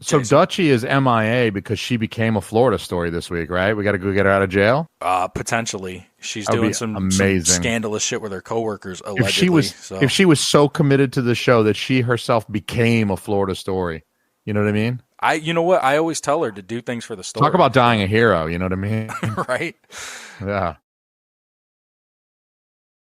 So Dutchie is MIA because she became a Florida story this week, right? We got to go get her out of jail? Potentially. She's That would doing be some amazing. scandalous shit with her coworkers, allegedly. If she was so committed to the show that she herself became a Florida story, you know what I mean? You know what? I always tell her to do things for the story. Talk about dying a hero, you know what I mean? Right? Yeah.